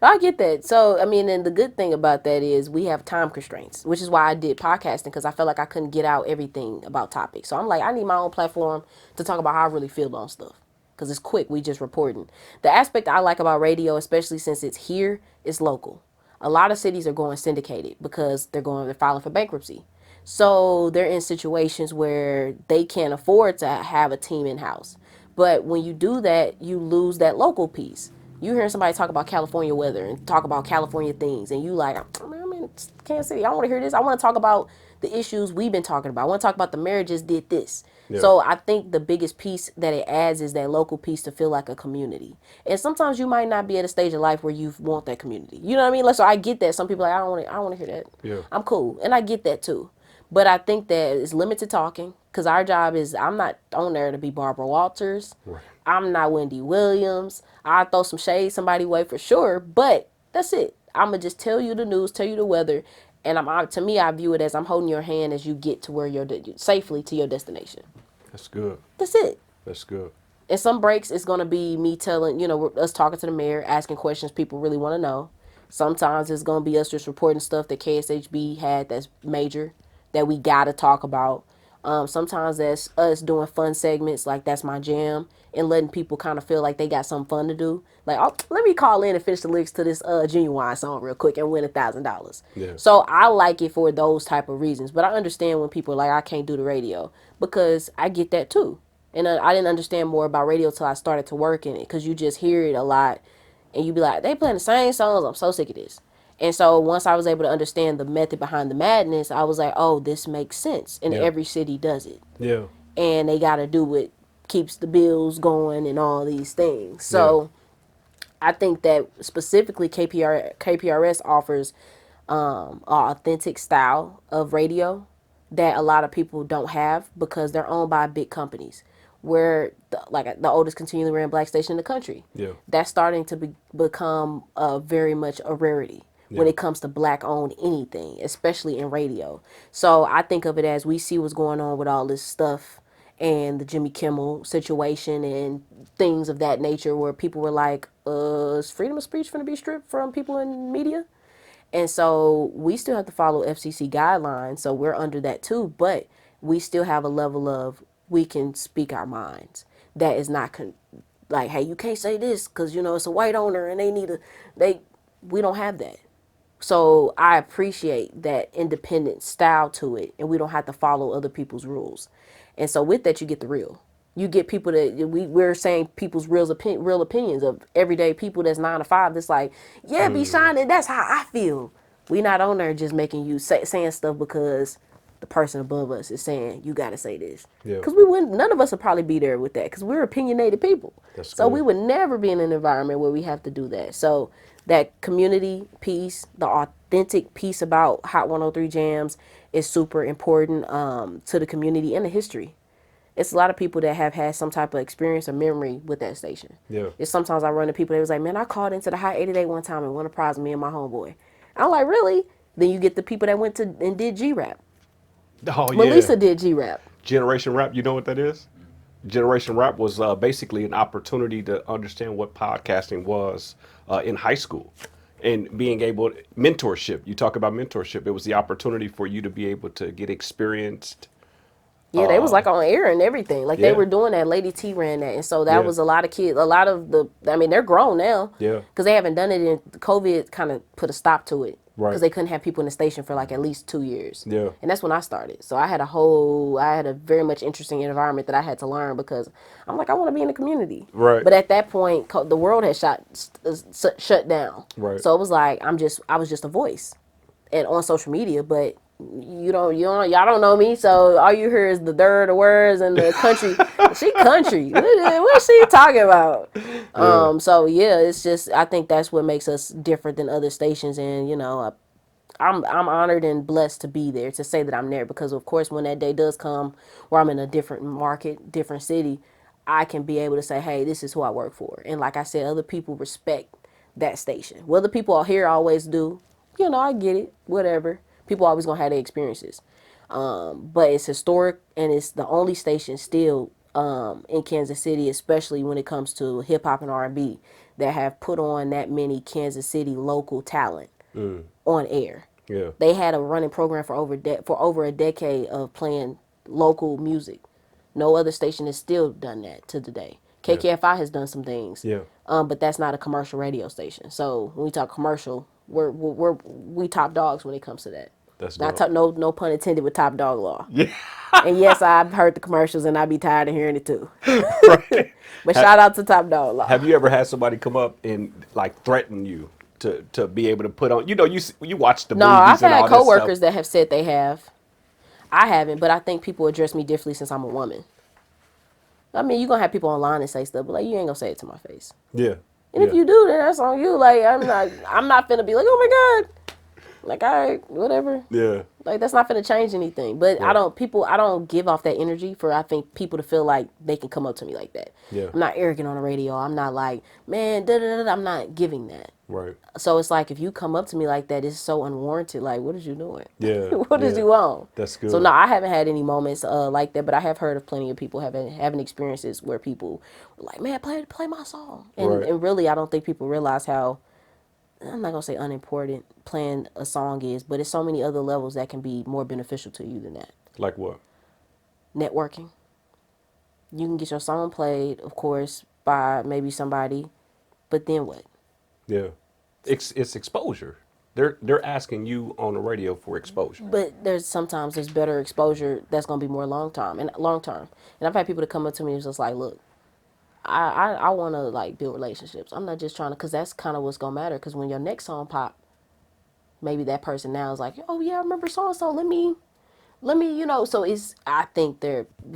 I get that. So, I mean, and the good thing about that is we have time constraints, which is why I did podcasting, because I felt like I couldn't get out everything about topics. So I'm like, I need my own platform to talk about how I really feel on stuff, because it's quick. We just reporting. The aspect I like about radio, especially since it's here, is local. A lot of cities are going syndicated because they're filing for bankruptcy. So they're in situations where they can't afford to have a team in-house. But when you do that, you lose that local piece. You hear somebody talk about California weather and talk about California things, and you like, I'm in Kansas City. I want to hear this. I want to talk about the issues we've been talking about. I want to talk about the marriages did this. Yeah. So I think the biggest piece that it adds is that local piece to feel like a community. And sometimes you might not be at a stage of life where you want that community. You know what I mean? Like, so I get that. Some people are like, I don't want to hear that. Yeah. I'm cool, and I get that too. But I think that it's limited talking, because our job is, I'm not on there to be Barbara Walters. Right. I'm not Wendy Williams. I'll throw some shade somebody way for sure, but that's it. I'm going to just tell you the news, tell you the weather, and to me, I view it as I'm holding your hand as you get to where you're safely to your destination. That's good. That's it. That's good. And some breaks, it's going to be me telling, us talking to the mayor, asking questions people really want to know. Sometimes it's going to be us just reporting stuff that KSHB had that's major, that we got to talk about. Sometimes that's us doing fun segments, like That's My Jam, and letting people kind of feel like they got something fun to do. Like, oh, let me call in and finish the lyrics to this Genuine song real quick and win $1,000. Yeah. So I like it for those type of reasons. But I understand when people are like, I can't do the radio, because I get that too. And I didn't understand more about radio till I started to work in it, because you just hear it a lot and you be like, they playing the same songs. I'm so sick of this. And so once I was able to understand the method behind the madness, I was like, oh, this makes sense. And Yeah. every city does it. Yeah. And they got to do what keeps the bills going and all these things. So I think that specifically KPRS offers an authentic style of radio that a lot of people don't have, because they're owned by big companies. We're the oldest continually ran black station in the country. Yeah. That's starting to become very much a rarity when it comes to black owned anything, especially in radio. So I think of it as, we see what's going on with all this stuff and the Jimmy Kimmel situation and things of that nature, where people were like, is freedom of speech going to be stripped from people in media? And so we still have to follow FCC guidelines, so we're under that too, but we still have a level of, we can speak our minds. That is not like, hey, you can't say this because, it's a white owner and we don't have that. So I appreciate that independent style to it, and we don't have to follow other people's rules. And so with that, you get the real. You get people that we're saying people's real opinions of everyday people that's 9 to 5. That's like, yeah, be shining. That's how I feel. We not on there just making you saying stuff because the person above us is saying you got to say this. Yeah. Because we wouldn't. None of us would probably be there with that, because we're opinionated people. That's so good. we would never be in an environment where we have to do that. So that community piece, the authentic piece about Hot 103 Jams, is super important to the community and the history. It's a lot of people that have had some type of experience or memory with that station. Yeah. It's sometimes I run into people that was like, man, I called into the Hot 88 one time and won a prize, me and my homeboy. I'm like, really? Then you get the people that went to and did G-Rap. Oh, yeah. Melissa did G-Rap. Generation Rap, you know what that is? Generation Rap was basically an opportunity to understand what podcasting was in high school, and being able to, mentorship. You talk about mentorship. It was the opportunity for you to be able to get experienced Yeah, they was like on air and everything. Like they Yeah. were doing that. Lady T ran that, and so that Yeah. was a lot of kids. A lot of the, I mean, they're grown now. Yeah. Because they haven't done it in COVID. Kind of put a stop to it. Right. Because they couldn't have people in the station for like at least 2 years. Yeah. And that's when I started. So I had a very much interesting environment that I had to learn because I'm like, I want to be in the community. Right. But at that point, the world had shut down. Right. So it was like I was just a voice, and on social media, but. Y'all don't know me, so all you hear is the words and the country. She country. What's she talking about? Yeah. So yeah, it's just I think that's what makes us different than other stations, and I'm honored and blessed to be there, to say that I'm there, because of course when that day does come where I'm in a different market, different city, I can be able to say, hey, this is who I work for, and like I said, other people respect that station. Whether people out here always do, I get it, whatever. People always gonna have their experiences. But it's historic, and it's the only station still in Kansas City, especially when it comes to hip hop and R&B, that have put on that many Kansas City local talent on air. Yeah. They had a running program for over a decade of playing local music. No other station has still done that to the day. KKFI has done some things, Yeah. but that's not a commercial radio station. So when we talk commercial, we top dogs when it comes to that. That's Not dope. no pun intended with top dog law. Yeah. And yes, I've heard the commercials and I'd be tired of hearing it too. Right. But shout out to top dog law. Have you ever had somebody come up and like threaten you to be able to put on? You watch the No, movies I've and all had that coworkers stuff. that have said they have. I haven't, but I think people address me differently since I'm a woman. I mean, you're going to have people online and say stuff, but like, you ain't going to say it to my face. Yeah. And if you do, then that's on you. Like, I'm not finna be like, oh my God. Like, all right, whatever. Yeah. Like, that's not finna change anything. But Right. I don't give off that energy for, I think, people to feel like they can come up to me like that. Yeah. I'm not arrogant on the radio. I'm not like, man, da-da-da-da. I'm not giving that. Right. So it's like, if you come up to me like that, it's so unwarranted. Like, what is you doing? Yeah. What is Yeah. you on? That's good. So no, I haven't had any moments like that, but I have heard of plenty of people having experiences where people were like, man, play my song. And, Right. and really, I don't think people realize how, I'm not going to say unimportant playing a song is, but it's so many other levels that can be more beneficial to you than that. Like what? Networking. You can get your song played, of course, by maybe somebody, but then what? Yeah. It's exposure. They're asking you on the radio for exposure. But sometimes there's better exposure that's going to be more long term. And I've had people that come up to me and just like, look, I want to like build relationships. I'm not just trying to, because that's kind of what's going to matter. Because when your next song pop, maybe that person now is like, oh yeah, I remember so and so. Let me, So I think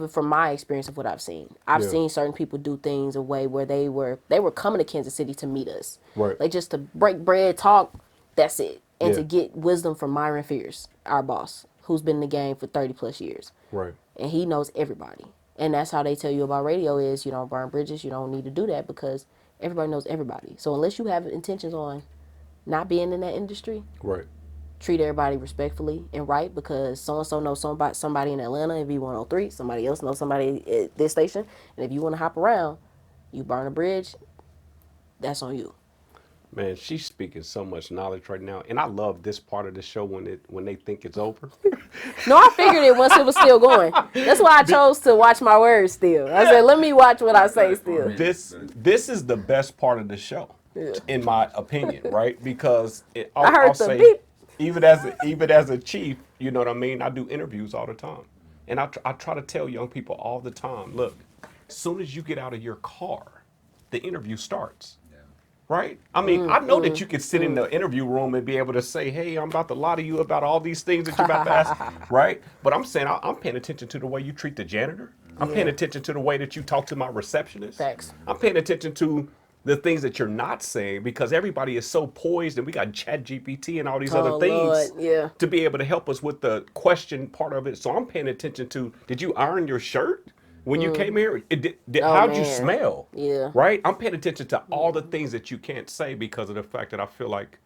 from my experience of what I've seen, I've Yeah. seen certain people do things a way where they were coming to Kansas City to meet us, Right. like just to break bread, talk. That's it, and Yeah. to get wisdom from Myron Fierce, our boss, who's been in the game for 30 plus years, Right. and he knows everybody. And that's how they tell you about radio is you don't burn bridges. You don't need to do that because everybody knows everybody. So unless you have intentions on not being in that industry, Right. treat everybody respectfully and right, because so-and-so knows somebody in Atlanta in V103, somebody else knows somebody at this station, and if you want to hop around, you burn a bridge, that's on you. Man, she's speaking so much knowledge right now, and I love this part of the show when they think it's over. No, I figured it once it was still going. That's why I chose to watch my words still. I said, let me watch what I say still. This is the best part of the show, in my opinion, right? Because I heard I'll the say, beep. even as a chief, you know what I mean? I do interviews all the time, and I try to tell young people all the time, look, as soon as you get out of your car, the interview starts. Right? I mean, I know that you can sit in the interview room and be able to say, hey, I'm about to lie to you about all these things that you're about to ask, right? But I'm saying I'm paying attention to the way you treat the janitor. I'm paying attention to the way that you talk to my receptionist. Facts. I'm paying attention to the things that you're not saying, because everybody is so poised, and we got ChatGPT and all these other things to be able to help us with the question part of it. So I'm paying attention to, did you iron your shirt when you came here? How'd you smell? Yeah. Right? I'm paying attention to all the things that you can't say because of the fact that I feel like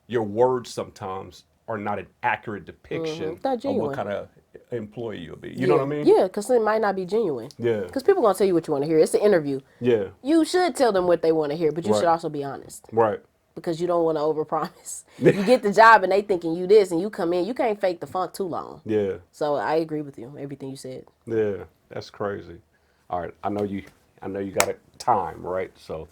your words sometimes are not an accurate depiction of what kind of employee you'll be. You know what I mean? Yeah, because it might not be genuine. Yeah. Because people going to tell you what you want to hear. It's an interview. Yeah. You should tell them what they want to hear, but you Right. should also be honest. Right. because you don't want to overpromise. You get the job and they thinking you this, and you come in, you can't fake the funk too long. Yeah. So I agree with you, everything you said. Yeah. That's crazy. All right. I know you got a time, right? So